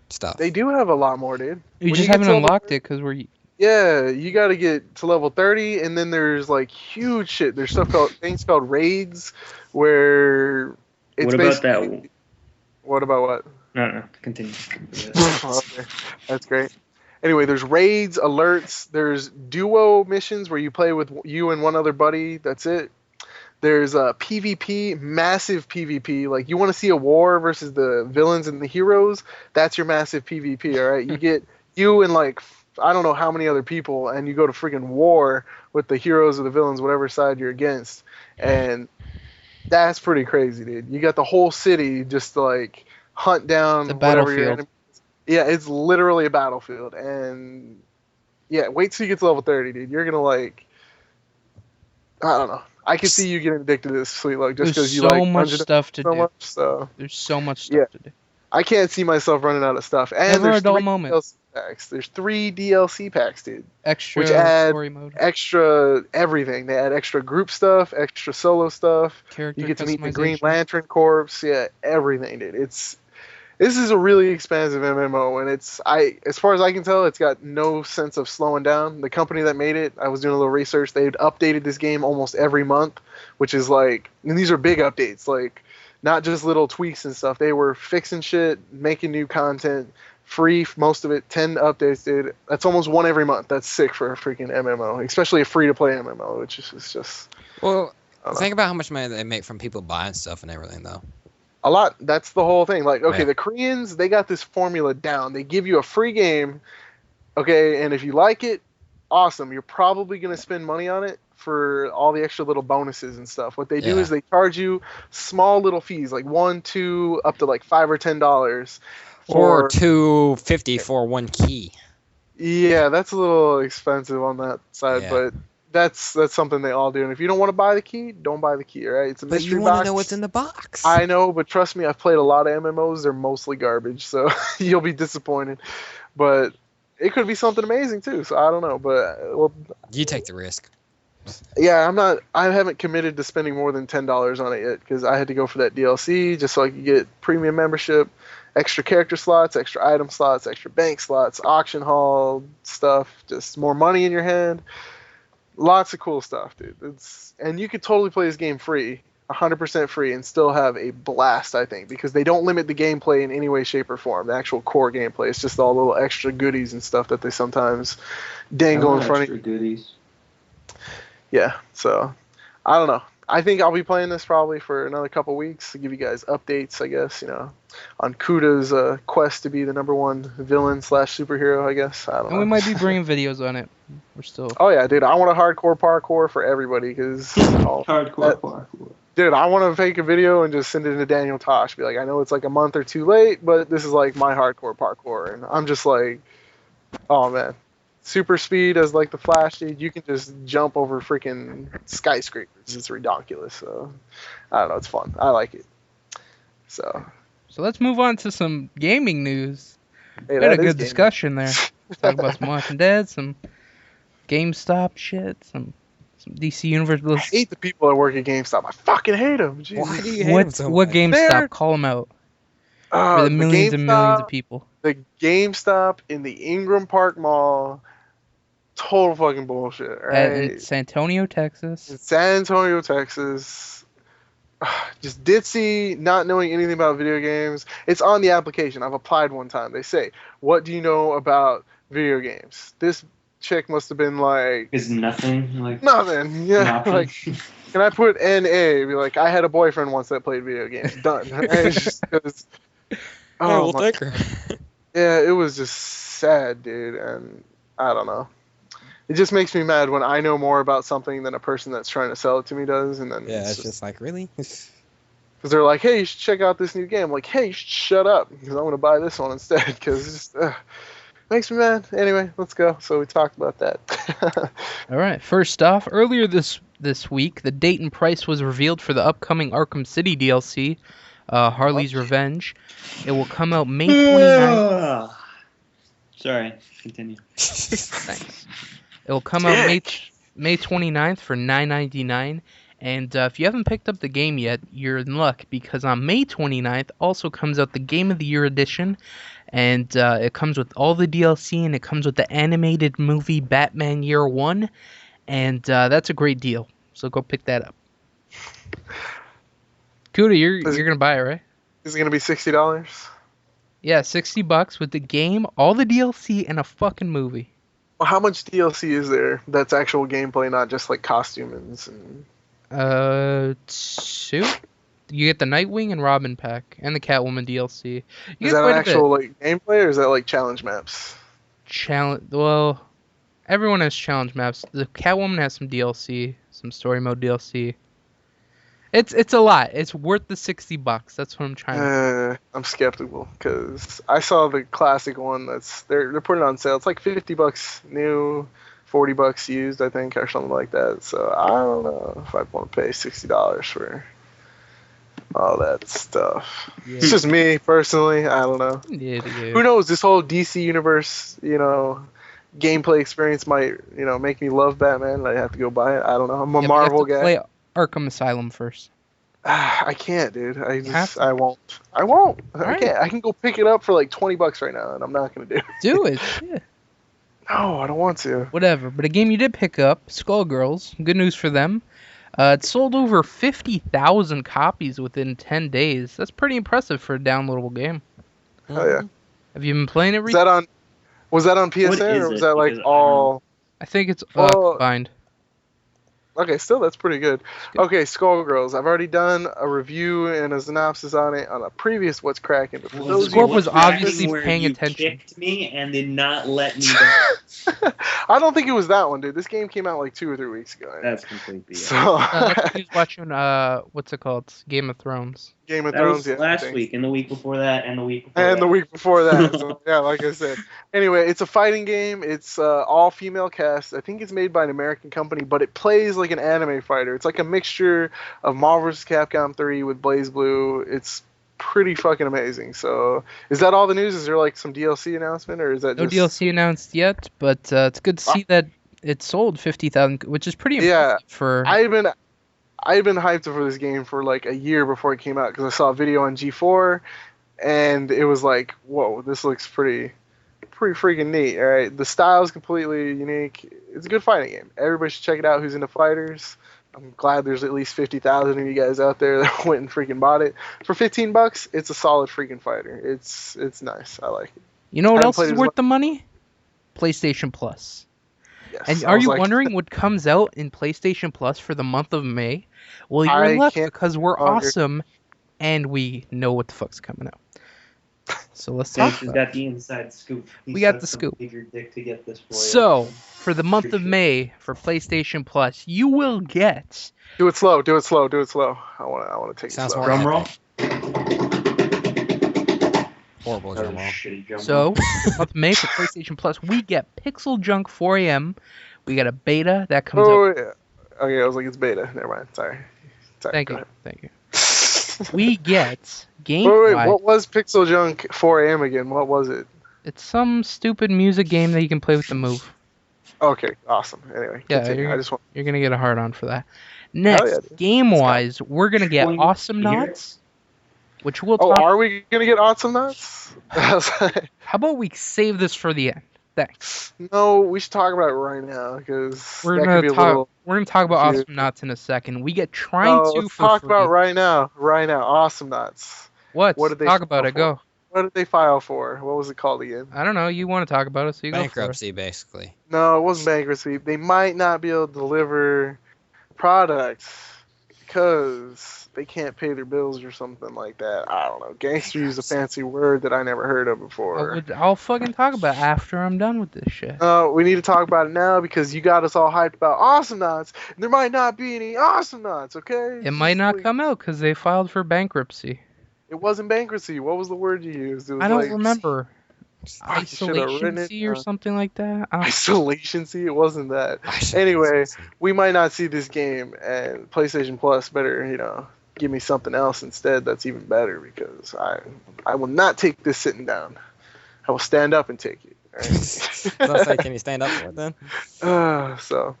stuff. They do have a lot more, dude. You When just get haven't to level unlocked it because we're. Yeah, you got to get to level 30, and then there's like huge shit. There's things called raids, where it's What about basically. that? What about what? No, continue. Okay, that's great. Anyway, there's raids, alerts. There's duo missions where you play with you and one other buddy. That's it. There's a PvP, massive PvP. Like you want to see a war versus the villains and the heroes. That's your massive PvP. All right, you get you and like I don't know how many other people, and you go to freaking war with the heroes or the villains, whatever side you're against, and that's pretty crazy, dude. You got the whole city just to, like hunt down The whatever your battlefield. enemy. Yeah, it's literally a battlefield, and yeah, wait till you get to level 30, dude. You're gonna like, I don't know. I can see you getting addicted to this, Sweet Luck, just There's because you so like much Dungeon stuff to so do. much. So There's so much Yeah. stuff to do. I can't see myself running out of stuff. And Never a there's dull 3 moment. DLC packs. There's 3 DLC packs, dude. Extra Which add story mode. extra everything. They add extra group stuff, extra solo stuff. Character You get to meet the Green customization. Lantern Corps. Yeah, everything, dude. This is a really expansive MMO, and as far as I can tell, it's got no sense of slowing down. The company that made it, I was doing a little research. They've updated this game almost every month, which is like, and these are big updates, like not just little tweaks and stuff. They were fixing shit, making new content, free most of it, 10 updates, dude. That's almost one every month. That's sick for a freaking MMO, especially a free-to-play MMO, which is just Well, I don't know. think about how much money they make from people buying stuff and everything, though. A lot. That's the whole thing. Like, okay, Yeah. the Koreans, they got this formula down. They give you a free game, okay, and if you like it, awesome. You're probably going to spend money on it for all the extra little bonuses and stuff. What they do Yeah. is they charge you small little fees, like $1, $2, up to like $5 or $10 Or for. $2.50 for one key. Yeah, that's a little expensive on that side, Yeah. but that's something they all do. And if you don't want to buy the key, don't buy the key, all right? It's a But mystery you want box. to know what's in the box. I know, but trust me, I've played a lot of MMOs. They're mostly garbage, so you'll be disappointed. But it could be something amazing too. So I don't know, but well, You take the risk. yeah, I haven't committed to spending more than $10 on it yet because I had to go for that DLC just so I could get premium membership, extra character slots, extra item slots, extra bank slots, auction hall stuff, just more money in your hand. Lots of cool stuff, dude. And you could totally play this game free, 100% free, and still have a blast, I think, because they don't limit the gameplay in any way, shape, or form. The actual core gameplay. It's just all the little extra goodies and stuff that they sometimes dangle in front of you. Extra goodies. Yeah, so I don't know. I think I'll be playing this probably for another couple weeks to give you guys updates, I guess, on Kuda's quest to be the #1 villain / superhero, I guess. I don't And know. we might be bringing videos on it. We're still. Oh, yeah, dude. I want a hardcore parkour for everybody because, Hardcore parkour. dude, I want to make a video and just send it to Daniel Tosh. Be like, I know it's like a month or two late, but this is like my hardcore parkour. And I'm just like, oh, man. Super speed as like the Flash, dude. You can just jump over freaking skyscrapers. It's ridiculous. So I don't know. It's fun. I like it. So So let's move on to some gaming news. hey, We had a that is good gaming. discussion there. Talk about some Walking Dead, some GameStop shit, some DC Universe. I hate the people that work at GameStop. I fucking hate them. Jesus. Why do you hate them What so what much? GameStop? They're- Call them out Oh, for the millions and millions of people. The GameStop in the Ingram Park Mall. Total fucking bullshit, right? In San Antonio, Texas. In San Antonio, Texas. Just ditzy, not knowing anything about video games. It's on the application. I've applied one time. They say, "What do you know about video games?" This chick must have been like, Is nothing like nothing. an Yeah, option? like, can I put NA? Be like, I had a boyfriend once that played video games. Done. It's just 'cause- Hey, oh we'll my take her. yeah, it was just sad, dude, and I don't know. It just makes me mad when I know more about something than a person that's trying to sell it to me does, and then Yeah, it's just like, really? because they're like, "Hey, you should check out this new game." I'm like, "Hey, you should shut up because I'm gonna buy this one instead." Because it just makes me mad. Anyway, let's go. So we talked about that. All right. First off, earlier this week, the date and price was revealed for the upcoming Arkham City DLC, Harley's Revenge. It will come out May 29th. Sorry, continue. Thanks. It will come out May 29th for $9.99, And if you haven't picked up the game yet, you're in luck because on May 29th also comes out the Game of the Year edition, and it comes with all the DLC and it comes with the animated movie Batman Year One, and that's a great deal. So go pick that up. Kuda, you're gonna buy it, right? Is it gonna be $60? Yeah, $60 with the game, all the DLC, and a fucking movie. Well, how much DLC is there that's actual gameplay, not just like costumes and... 2. You get the Nightwing and Robin pack and the Catwoman DLC. You Is get that quite an a bit. actual like gameplay, or is that like challenge maps? Well, everyone has challenge maps. The Catwoman has some DLC, some story mode DLC. It's a lot. It's worth the $60. That's what I'm trying to. I'm skeptical because I saw the classic one. They're putting it on sale. It's like $50 new, $40 used, I think, or something like that. So I don't know if I want to pay $60 for all that stuff. Yeah. It's just me personally. I don't know. Yeah. Who knows? This whole DC universe, gameplay experience might, make me love Batman. I have to go buy it. I don't know. I'm a Marvel guy. Play Arkham Asylum first. I can't, dude. I won't. Right. I can't. I can go pick it up for like $20 right now, and I'm not gonna do it. Do it. Yeah. No, I don't want to. Whatever. But a game you did pick up, Skullgirls. Good news for them. It sold over 50,000 copies within 10 days. That's pretty impressive for a downloadable game. Oh yeah. Have you been playing it? Was that on PSN or was that like all? I think it's Well, combined. Okay, still that's pretty good. Good. Okay, Skullgirls. I've already done a review and a synopsis on it on a previous What's Crackin'. But for those of Scorp you, was obviously where paying you attention. Kicked me and did not let me go. I don't think it was that one, dude. This game came out like 2 or 3 weeks ago. That's complete BS. So He was watching what's it called? Game of Thrones. Game of That Thrones, was yeah. I last think. week, and the week before that, and the week before And that. the week before that. So, yeah, like I said. Anyway, it's a fighting game. It's all female cast. I think it's made by an American company, but it plays like an anime fighter. It's like a mixture of Marvel vs. Capcom 3 with BlazBlue. It's pretty fucking amazing. So, is that all the news? Is there like some DLC announcement, or is that No just... DLC announced yet, but it's good to see that it sold 50,000, which is pretty Yeah, impressive for. I've been hyped for this game for like a year before it came out because I saw a video on G4, and it was like, whoa, this looks pretty freaking neat. All right, the style is completely unique. It's a good fighting game. Everybody should check it out. Who's into fighters? I'm glad there's at least 50,000 of you guys out there that went and freaking bought it for $15. It's a solid freaking fighter. It's nice. I like it. You know what I else played is it as worth the money? PlayStation Plus. Yes. And I are was you like, wondering what comes out in PlayStation Plus for the month of May? Well, you're I in luck can't because we're longer. awesome, and we know what the fuck's coming out. So let's talk James has about got the inside scoop. He We got sucked the some scoop. bigger dick to get this for it. you. So, for the month of May, for PlayStation Plus, you will get... do it slow. I want to take Sounds it slow. more Drum roll. Horrible That was drum roll. shitty drum So, roll. for the month of May, for PlayStation Plus, we get Pixel Junk 4AM. We got a beta that comes out... Oh, yeah. Okay, I was like, it's beta. Never mind. Sorry. Thank go you. ahead. Thank you. We get Wait, gameplay. what was Pixel Junk 4AM again? What was it? It's some stupid music game that you can play with the Move. Okay, awesome. Anyway, Yeah, continue. I just want... You're gonna get a hard on for that. Next, yeah, dude. game-wise, we're gonna get Going Awesome here. Knots, which we'll Oh, talk. are we gonna get Awesome Nuts? How about we save this for the end? Thanks. No, we should talk about it right now because We're that could gonna be a talk. little... We're gonna talk about confused. Awesome Knots in a second. We get Trying No, to let's for talk free. about right now. Awesome Nuts. What? What did they talk about file it? Go. What did they file for? What was it called again? I don't know. You want to talk about it, so you go for it. Bankruptcy, basically. No, it wasn't bankruptcy. They might not be able to deliver products because they can't pay their bills or something like that. I don't know. Gangster used a fancy word that I never heard of before. I'll fucking talk about it after I'm done with this shit. We need to talk about it now because you got us all hyped about Awesome Nuts. And there might not be any Awesome Nuts, okay? It might not come out because they filed for bankruptcy. It wasn't bankruptcy. What was the word you used? It was I don't like remember. I should have written it. Isolation or something like that. I don't- Isolation. See, it wasn't that. I should- Anyway, we might not see this game, and PlayStation Plus better, give me something else instead that's even better because I will not take this sitting down. I will stand up and take it. All right? So I say, can you stand up for it then? So,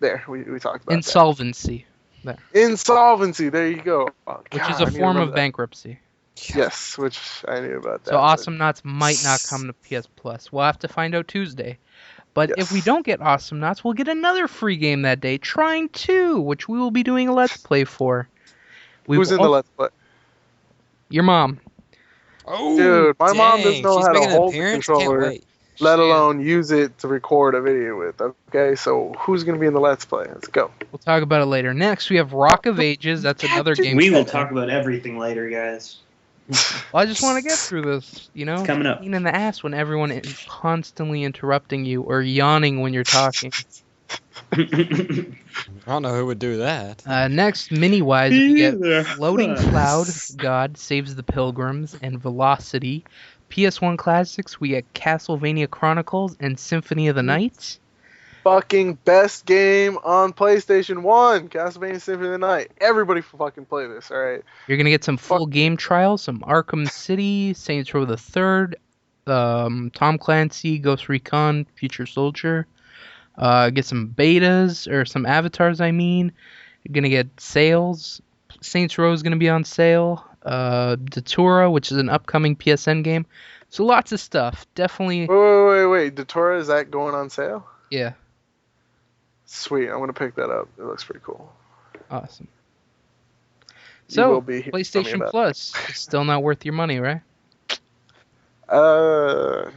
there, we talked about Insolvency. There. Insolvency. There you go. Oh, Which God, is I a need to form remember of that. bankruptcy. Yes, which I knew about that. So Awesome Knots might not come to PS Plus. We'll have to find out Tuesday. But if we Yes. don't get Awesome Knots, we'll get another free game that day, Trine 2, which we will be doing a Let's Play for. Who's in the Let's Play? Your mom. Oh, Dude, my mom doesn't dang, know she's how to making an hold the appearance. Can't controller, wait. let She- alone use it to record a video with. Okay, so who's going to be in the Let's Play? Let's go. We'll talk about it later. Next, we have Rock of Ages. That's another game. We will set. talk about everything later, guys. Well, I just want to get through this. You know, It's coming up. pain in the ass when everyone is constantly interrupting you or yawning when you're talking. I don't know who would do that. Next, mini-wise, we get Either Floating of us. Cloud, God Saves the Pilgrims, and Velocity. PS1 classics, we get Castlevania Chronicles and Symphony of the Night. Fucking best game on PlayStation 1, Castlevania Symphony of the Night. Everybody fucking play this, alright? You're going to get some full game trials, some Arkham City, Saints Row the Third, Tom Clancy, Ghost Recon, Future Soldier. Get some betas, or some avatars, I mean. You're going to get sales. Saints Row is going to be on sale. Datura, which is an upcoming PSN game. So lots of stuff. Definitely, Wait. Datura, is that going on sale? yeah, Sweet, I'm going to pick that up. It looks pretty cool. awesome. You So, will be hearing from me PlayStation about it. Plus, still not worth your money, right? Nah.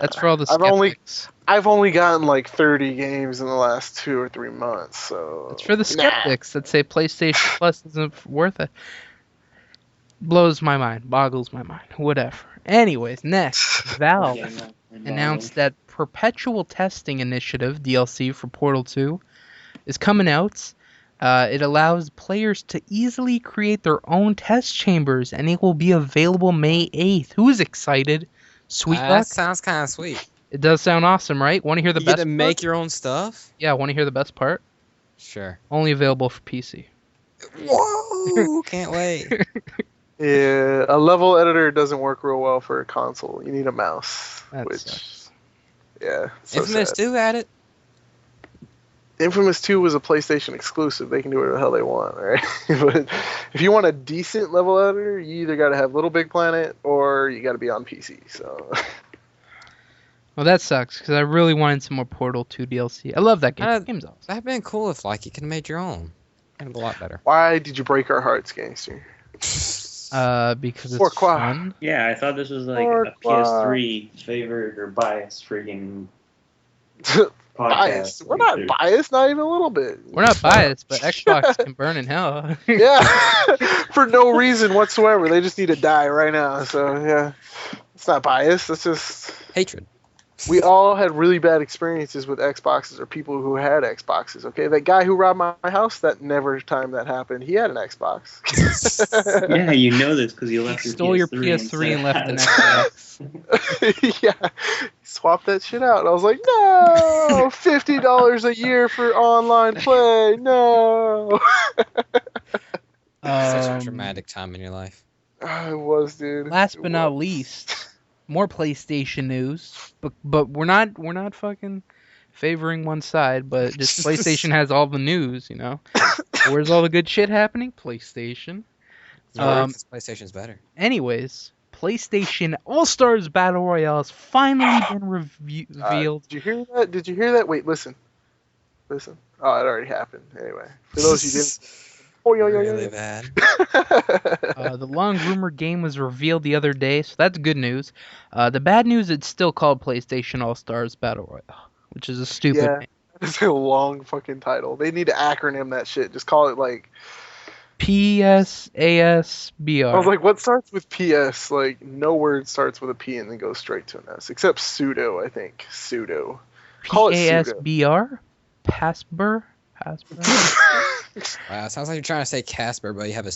That's for all the I've only skeptics. I've only gotten like 30 games in the last 2 or 3 months, so. That's for the skeptics that say PlayStation Plus isn't worth it. Blows my mind, boggles my mind, whatever. Anyways, next, Valve Yeah, no, I'm announced that Perpetual Testing Initiative DLC for Portal 2 is coming out. It allows players to easily create their own test chambers, and it will be available May 8th. Who's excited? Sweet That luck. sounds kind of sweet. It does sound awesome, right? Want to hear the You best get to part? make your own stuff? Yeah, want to hear the best part? Sure. Only available for PC. Whoa! Can't wait. Yeah, a level editor doesn't work real well for a console. You need a mouse, That which, sucks. yeah, so Infamous sad. 2 had it. Infamous 2 was a PlayStation exclusive. They can do whatever the hell they want, right? But if you want a decent level editor, you either got to have Little Big Planet or you got to be on PC. So Well, that sucks, because I really wanted some more Portal 2 DLC. I love that game. The game's awesome. That'd been cool if like you could have made your own. It'd be a lot better. why did you break our hearts, gangster? Because it's Pourquoi? fun. Yeah, I thought this was like Or a PS3 favorite or biased freaking podcast. Biased. We're not biased, not even a little bit. We're not biased, but Xbox can burn in hell. Yeah, for no reason whatsoever. They just need to die right now. So yeah, it's not biased. It's just Hatred. we all had really bad experiences with Xboxes or people who had Xboxes. Okay, that guy who robbed my house, that never time that happened, he had an Xbox. Yeah, you know this because you You left your stole your PS3 and left an Xbox. Yeah, swapped that shit out. And I was like, no, $50 a year for online play. No. Such a dramatic time in your life. It was, dude. Last It but not was. least, more PlayStation news. But we're not fucking favoring one side. But just PlayStation has all the news, you know. Where's all the good shit happening? PlayStation. Because PlayStation's better. Anyways, PlayStation All Stars Battle Royale has finally been revealed. Did you hear that? Did you hear that? Wait, listen. Oh, it already happened. Anyway, for those who didn't. Oh, yo, yo, yo. Really bad. The long rumored game was revealed the other day, so that's good news. The bad news, it's still called PlayStation All Stars Battle Royale, which is a stupid Yeah. name. It's a long fucking title. They need to acronym that shit. Just call it like. PSASBR. I was like, what starts with PS? Like, no word starts with a P and then goes straight to an S, except pseudo. I think pseudo. Call it pseudo. PASBR? Pasber? Wow, it sounds like you're trying to say Casper, but you have a.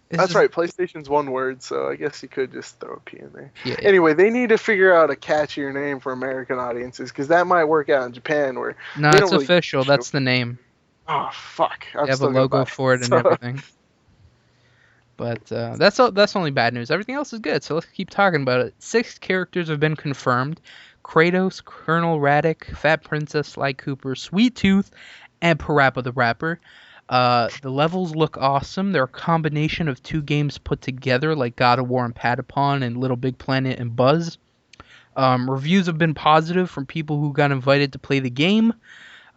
That's right. PlayStation's one word, so I guess you could just throw a P in there. Yeah. Anyway, they need to figure out a catchier name for American audiences because that might work out in Japan where. No, they it's don't really official. show- That's the name. Oh fuck! I'm They have a still gonna logo buy for it and So- everything. But that's only bad news. Everything else is good, so let's keep talking about it. 6 characters have been confirmed. Kratos, Colonel Raddick, Fat Princess, Sly Cooper, Sweet Tooth, and Parappa the Rapper. The levels look awesome. They're a combination of two games put together, like God of War and Patapon and Little Big Planet and Buzz. Reviews have been positive from people who got invited to play the game.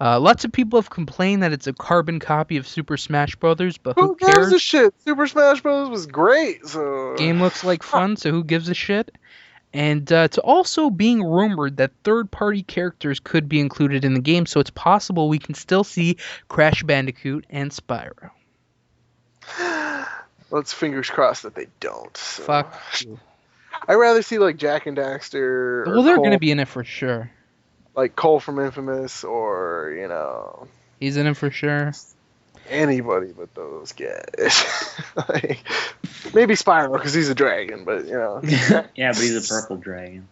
Lots of people have complained that it's a carbon copy of Super Smash Brothers, but who Who gives cares? a shit? Super Smash Bros. Was great, so... Game looks like fun, so who gives a shit? And it's also being rumored that third-party characters could be included in the game, so it's possible we can still see Crash Bandicoot and Spyro. Let's fingers crossed that they don't. So. Fuck you. I'd rather see like Jack and Daxter. Well, or they're Cole, going to be in it for sure. like Cole from Infamous, or you know, He's in it for sure. anybody but those guys. Like, maybe Spyro because he's a dragon, but you know. Yeah, but he's a purple dragon.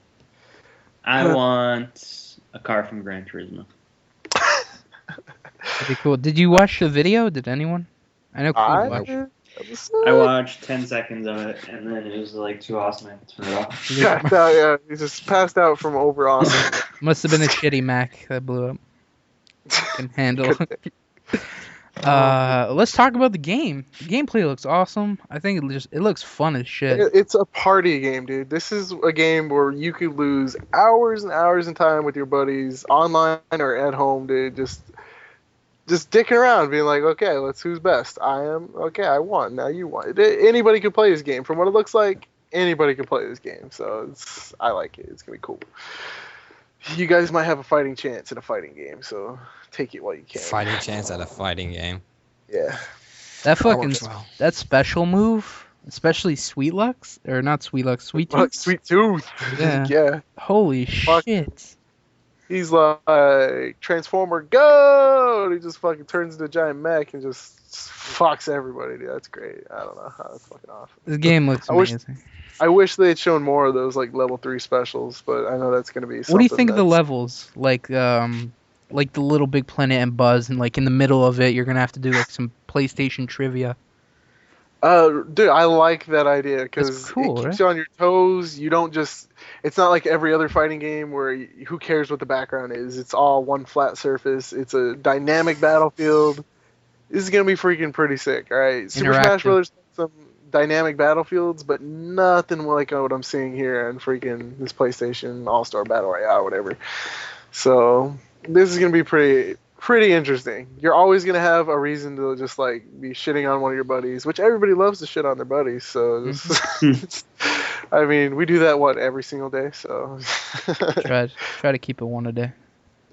I want a car from Gran Turismo. That'd be cool. Did you watch the video? Did anyone? I know Cole watched. I watched 10 seconds of it, and then it was like too awesome. I had to turn it off. Yeah, he just passed out from over awesome. Must have been a shitty Mac that blew up. Can handle. Let's talk about the game. The gameplay looks awesome. I think it looks fun as shit. It's a party game, dude. This is a game where you could lose hours and hours in time with your buddies, online or at home, dude. Just dicking around, being like, okay, who's best? I won. Now you won. Anybody could play this game. From what it looks like, anybody could play this game. So I like it. It's gonna be cool. You guys might have a fighting chance in a fighting game, so take it while you can. Fighting chance at a fighting game. Yeah. That fucking works well. that special move, especially Sweet Lux, or not Sweet Lux, Sweet Tooth. Sweet Tooth. Yeah. Yeah. Holy Fuck. shit! He's like, Transformer, go! And he just fucking turns into a giant mech and just fucks everybody, dude. That's great. I don't know. That's fucking awesome. This game looks amazing. I wish they had shown more of those like level 3 specials, but I know that's gonna be something. What do you think of the that's- levels? Like the Little Big Planet and Buzz, and like in the middle of it, you're gonna have to do like some PlayStation trivia. Dude, I like that idea because That's cool, it keeps right? you on your toes. You don't just. It's not like every other fighting game where who cares what the background is. It's all one flat surface. It's a dynamic battlefield. This is gonna be freaking pretty sick, all right? Super Smash Interactive. Brothers has some dynamic battlefields, but nothing like what I'm seeing here in freaking this PlayStation All-Star Battle Royale, or whatever. So this is gonna be pretty interesting. You're always gonna have a reason to just like be shitting on one of your buddies, which everybody loves to shit on their buddies. So, I mean, we do that every single day. So, Try to keep it one a day.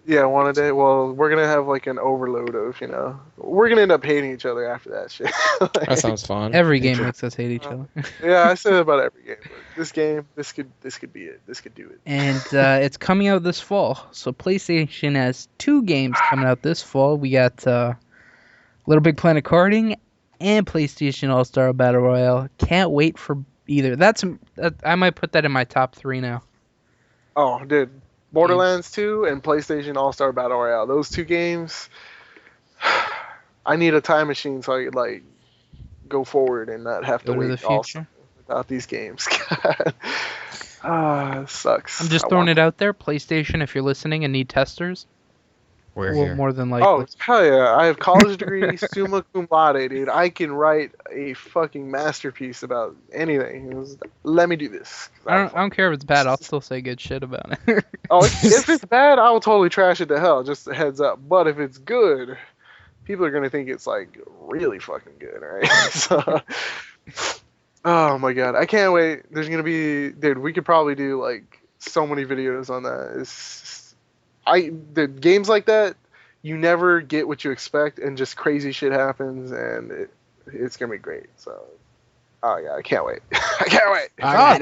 yeah, one a day. Well, we're gonna have like an overload of, we're gonna end up hating each other after that shit. Like, That sounds fun. Every game makes us hate each other. yeah, I say that about every game. But this game, this could be it. This could do it. And it's coming out this fall. So PlayStation has 2 games coming out this fall. We got Little Big Planet Karting and PlayStation All-Star Battle Royale. Can't wait for either. I might put that in my top 3 now. Oh, dude. Borderlands 2 and PlayStation All-Star Battle Royale. Those 2 games, I need a time machine so I could, like, go forward and not have to Go to the wait also future. without these games. It sucks. I'm just throwing it out there. PlayStation, if you're listening and need testers, We're well, here. more than likely. Oh, hell yeah. I have college degree, summa cum laude, dude. I can write a fucking masterpiece about anything. Let me do this. I don't care if it's bad. I'll still say good shit about it. Oh, if it's bad, I will totally trash it to hell. Just a heads up. But if it's good, people are gonna think it's like really fucking good, right? So, oh my god, I can't wait. There's gonna be, dude. We could probably do like so many videos on that. The games like that, you never get what you expect, and just crazy shit happens, and it's gonna be great. So, oh yeah, I can't wait. I can't wait. Oh God.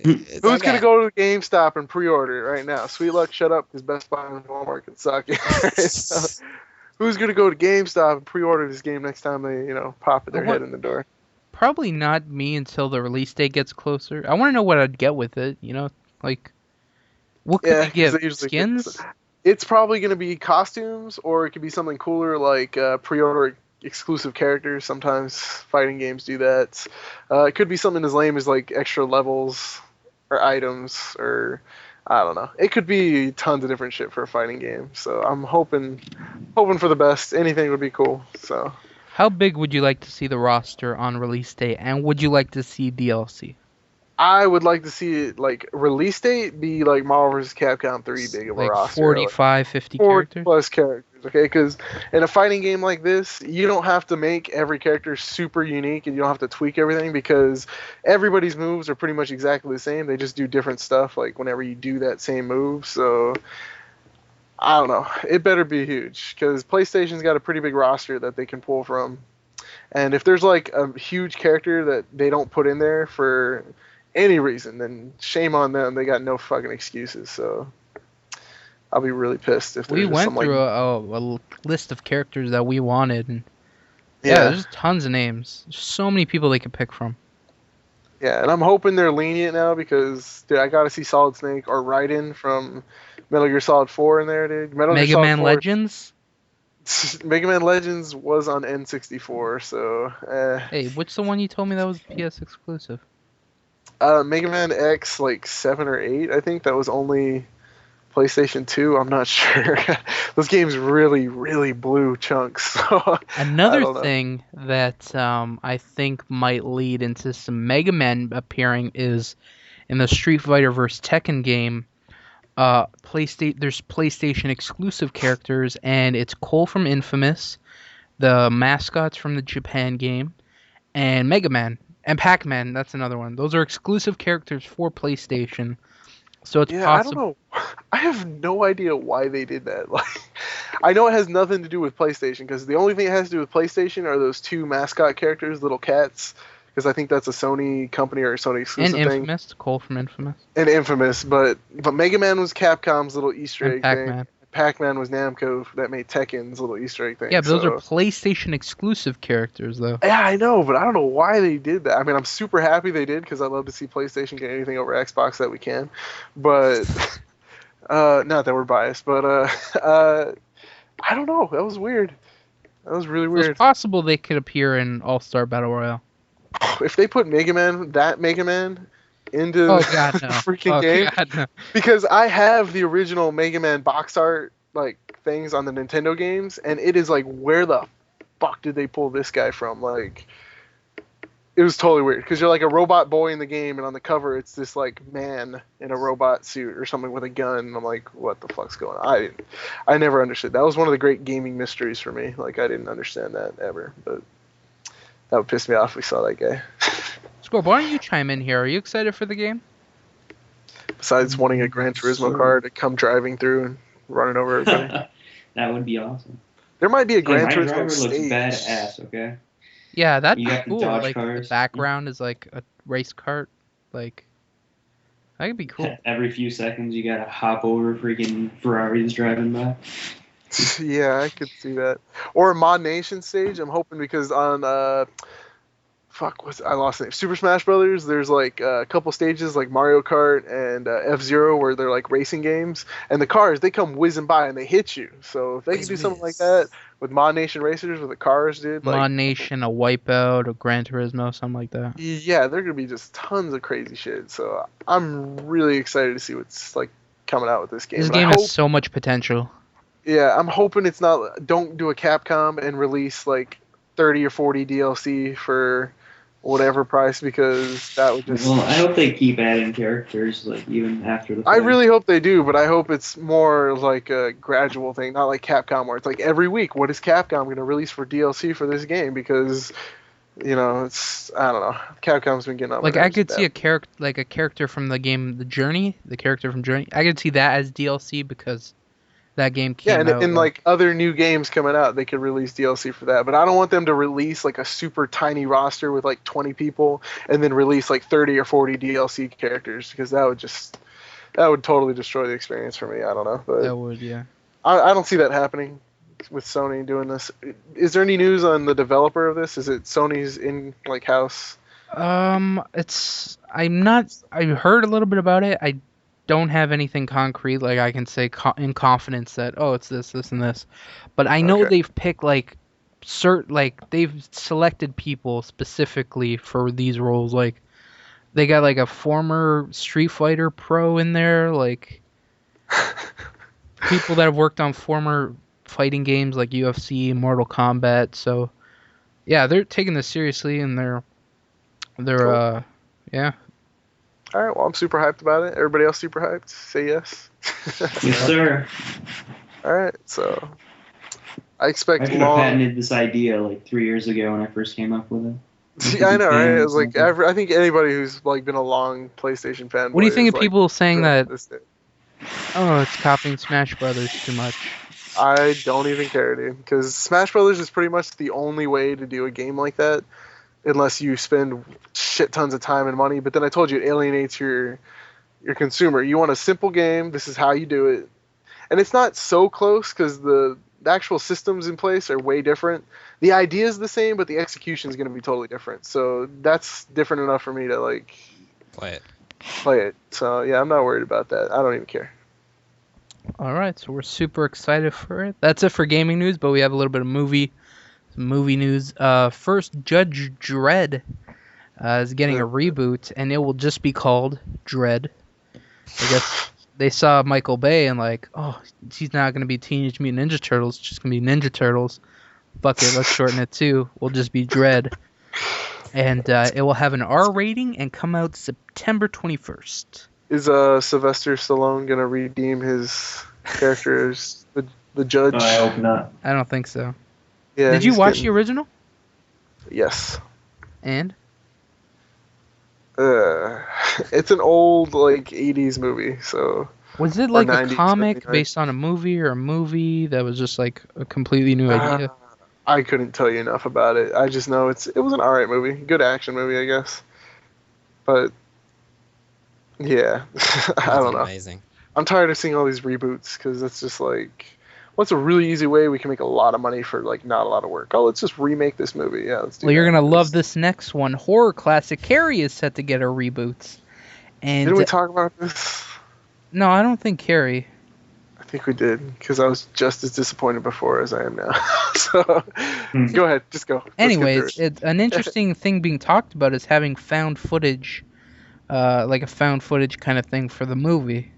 It's Who's okay. gonna go to GameStop and pre-order it right now? Sweet luck, shut up, because Best Buy and Walmart can suck. So, who's gonna go to GameStop and pre-order this game next time they, pop their head in the door? Probably not me until the release date gets closer. I want to know what I'd get with it. Like what could Yeah, I 'cause give? they usually get- Skins? It's probably gonna be costumes, or it could be something cooler like pre-order exclusive characters. Sometimes fighting games do that. It could be something as lame as like extra levels or items, or I don't know. It could be tons of different shit for a fighting game. So I'm hoping for the best. Anything would be cool. So How big would you like to see the roster on release date, and would you like to see DLC? I would like to see it like release date be like Marvel vs. Capcom 3 big of a Like roster. 45, 50 40 characters? plus characters, okay? Because in a fighting game like this, you don't have to make every character super unique and you don't have to tweak everything because everybody's moves are pretty much exactly the same. They just do different stuff like whenever you do that same move. So I don't know. It better be huge because PlayStation's got a pretty big roster that they can pull from. And if there's like a huge character that they don't put in there for any reason, then shame on them. They got no fucking excuses. So I'll be really pissed if We there's went some through like a list of characters that we wanted, and yeah, there's tons of names. There's so many people they could pick from. Yeah, and I'm hoping they're lenient now because dude, I gotta see Solid Snake or Raiden from Metal Gear Solid 4 in there, dude. Metal Gear Mega Solid Man 4 Legends? Mega Man Legends was on N64, so Hey, what's the one you told me that was PS exclusive? Mega Man X like 7 or 8, I think that was only PlayStation 2. I'm not sure. Those games really blew chunks. So I Another don't know. thing that I think might lead into some Mega Man appearing is in the Street Fighter vs. Tekken game. There's PlayStation exclusive characters, and it's Cole from Infamous, the mascots from the Japan game, and Mega Man and Pac-Man. That's another one. Those are exclusive characters for PlayStation. So it's Yeah, I don't possible. know. I have no idea why they did that. Like, I know it has nothing to do with PlayStation because the only thing it has to do with PlayStation are those two mascot characters, little cats. Because I think that's a Sony company or a Sony And exclusive thing. Infamous, Cole from Infamous, And Infamous, but Mega Man was Capcom's little Easter and egg Pac-Man. thing. Pac-Man was Namco that made Tekken's little Easter egg thing. Yeah, but those are so- PlayStation exclusive characters, though. Yeah, I know, but I don't know why they did that. I mean, I'm super happy they did because I love to see PlayStation get anything over Xbox that we can. But not that we're biased, but I don't know. That was weird. That was really It's weird. possible they could appear in All-Star Battle Royale. If they put Mega Man, that Mega Man, into Oh the God, no! freaking Oh game, God, no! because I have the original Mega Man box art like things on the Nintendo games, and it is like, where the fuck did they pull this guy from? Like, it was totally weird because you're like a robot boy in the game, and on the cover it's this like man in a robot suit or something with a gun. And I'm like, what the fuck's going on? I never understood. That was one of the great gaming mysteries for me. Like, I didn't understand that ever, but that would piss me off if we saw that guy. Score, why don't you chime in here? Are you excited for the game? Besides wanting a Gran Turismo Sure. car to come driving through and running over everybody. That would be awesome. There might be a Hey, Gran my Turismo driver looks stage. badass, okay? Yeah, that'd You be got the cool. Dodge Like the cars. background is like a race cart. Like that could be cool. Every few seconds, you gotta hop over freaking Ferraris driving by. Yeah, I could see that. Or a Mod Nation stage. I'm hoping because on I lost the name. Super Smash Brothers. There's like a couple stages like Mario Kart and F-Zero where they're like racing games, and the cars they come whizzing by and they hit you. So if they could do something like that with Mod Nation Racers, with the cars, dude, like Mod Nation, a Wipeout, a Gran Turismo, something like that. yeah, there could be just tons of crazy shit. So I'm really excited to see what's like coming out with this game. This And I game hope, has so much potential. yeah, I'm hoping it's not. Don't do a Capcom and release like 30 or 40 DLC for whatever price because that would just. Well, I hope they keep adding characters, like, even after the I fact. really hope they do, but I hope it's more like a gradual thing, not like Capcom where it's like every week, what is Capcom going to release for DLC for this game? Because, you know, it's I don't know. Capcom's been getting on. Like I could see a character from the game The Journey, the character from Journey. I could see that as DLC because that game came yeah, out. and like other new games coming out, they could release DLC for that. But I don't want them to release like a super tiny roster with like 20 people and then release like 30 or 40 DLC characters because that would totally destroy the experience for me. I don't know, but that would, yeah. I don't see that happening with Sony doing this. Is there any news on the developer of this? Is it Sony's in like house? I heard a little bit about it. I don't have anything concrete like I can say in confidence that it's this, and this. But I know Okay. they've picked they've selected people specifically for these roles. Like They got like a former Street Fighter pro in there, like people that have worked on former fighting games like UFC, Mortal Kombat. So yeah, they're taking this seriously, and they're Cool. yeah. All right, well, I'm super hyped about it. Everybody else super hyped? Say yes. Yes, sir. All right, so I I expect should have patented this idea like 3 years ago when I first came up with it. Yeah, I know, right? It was like I think anybody who's like been a long PlayStation fanboy. What do you think is, of like, people saying that? this thing. Oh, it's copying Smash Brothers too much. I don't even care, dude, because Smash Brothers is pretty much the only way to do a game like that, unless you spend shit tons of time and money. But then I told you it alienates your consumer. You want a simple game. This is how you do it, and it's not so close because the actual systems in place are way different. The idea is the same, but the execution is going to be totally different. So that's different enough for me to like Play it. play it. So yeah, I'm not worried about that. I don't even care. All right, so we're super excited for it. That's it for gaming news, but we have a little bit of movie news. First, Judge Dredd is getting a reboot, and it will just be called Dredd. I guess they saw Michael Bay and like, oh, he's not going to be Teenage Mutant Ninja Turtles, it's just going to be Ninja Turtles. Fuck it, let's shorten it too. We'll just be Dredd. And it will have an R rating and come out September 21st. Is Sylvester Stallone gonna redeem his character as the judge? I hope not. I don't think so. Yeah. Did you he's watch getting- the original? Yes. And? It's an old like 80s movie, so Was it like a 90s, comic 79. based on a movie, or a movie that was just like a completely new idea? I couldn't tell you enough about it. I just know it was an alright movie, good action movie, I guess. But yeah, I don't know. Amazing. I'm tired of seeing all these reboots because it's just like, what's a really easy way we can make a lot of money for like not a lot of work? Oh, let's just remake this movie. Yeah, let's do Well, you're that. gonna love this next one. Horror classic Carrie is set to get her reboots. And Didn't we talk about this? no, I don't think Carrie. I think we did because I was just as disappointed before as I am now. So go ahead, just go. Let's get through Anyways, it. an interesting thing being talked about is having found footage, like a found footage kind of thing for the movie.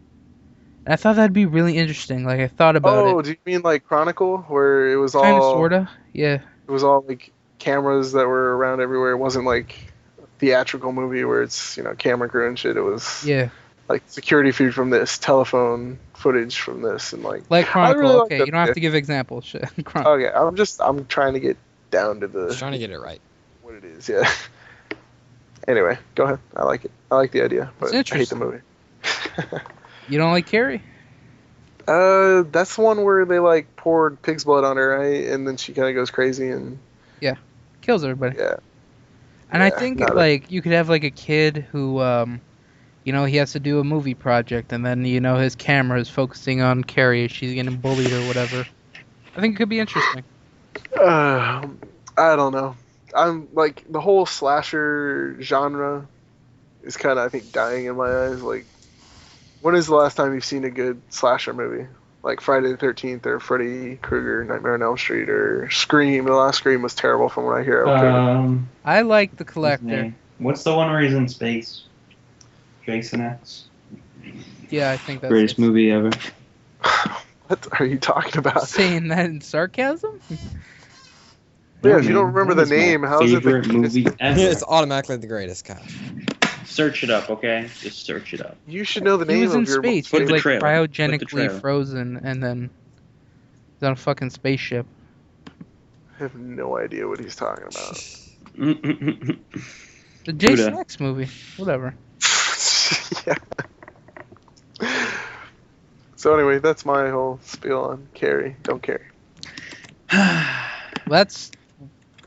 And I thought that'd be really interesting. Like I thought about Oh, it. do you mean like Chronicle, where it was Kind of, all sorta. Yeah. it was all like cameras that were around everywhere? It wasn't like a theatrical movie where it's camera crew and shit. It was Yeah. like security feed from this, telephone footage from this, and like Like Chronicle. really like Okay, that you don't have idea. to give examples. Shit. Chronicle. Okay, I'm trying to get down to Just the trying to get it right. what it is. Yeah. Anyway, go ahead. I like it. I like the idea, but I hate the interesting. movie. You don't like Carrie? That's the one where they like poured pig's blood on her, right? And then she kind of goes crazy and Kills everybody. yeah. And I Yeah, think not like you could have like a kid who he has to do a movie project, and then his camera is focusing on Carrie as she's getting bullied or whatever. I think it could be interesting. I don't know. I'm like the whole slasher genre is kind of I think dying in my eyes. Like, when is the last time you've seen a good slasher movie? Like Friday the 13th or Freddy Krueger, Nightmare on Elm Street, or Scream. The last Scream was terrible from what I hear. Okay. I like The What's his Collector. name? What's the one where he's in space? Jason X. Yeah, I think that's Greatest it. movie ever. What are you talking about? Saying that in sarcasm? Yeah, if you don't remember the name, how is it the favorite movie ever? It's automatically the greatest, Cash. Search it up, okay? Just search it up. You should know the He name was in of your space. He Put was the like trailer. Put the cryogenically trailer. frozen, and then he's on a fucking spaceship. I have no idea what he's talking about. The Jason Buddha. X movie. Whatever. Yeah. So anyway, that's my whole spiel on Carrie. Don't carry.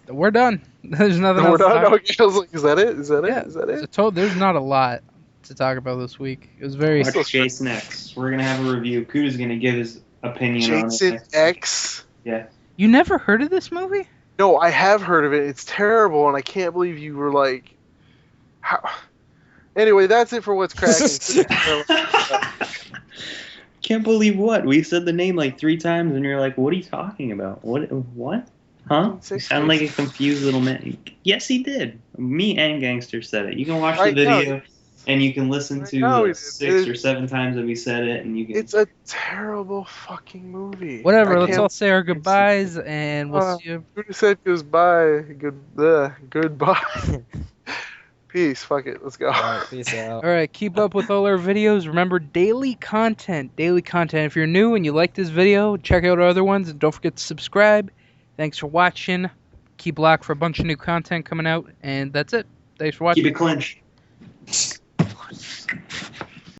We're done. There's nothing No, we're else to done. talk- Okay, I was like, is that it? Is that Yeah, it? Is that it? there's not a lot to talk about this week. It was very. Watch Jason X. We're gonna have a review. Kuda's gonna give his opinion on Jason it. X. Yeah. You never heard of this movie? No, I have heard of it. It's terrible, and I can't believe you were like, how? Anyway, that's it for what's cracking. Can't believe what? We said the name like 3 times, and you're like, "What are you talking about? What? Huh?" You sound like a confused little man. Yes, he did. Me and Gangster said it. You can watch I the know. video, and you can listen I to know the it- 6 or 7 times that we said it, and you can. It's a terrible fucking movie. Whatever. I Let's can't. all say our goodbyes, and we'll see you. Who said goodbye? Goodbye. Peace. Fuck it. Let's go. All right, peace out. All right, keep up with all our videos. Remember, daily content. Daily content. If you're new and you like this video, check out our other ones, and don't forget to subscribe. Thanks for watching. Keep locked for a bunch of new content coming out, and that's it. Thanks for watching. Keep it clinch.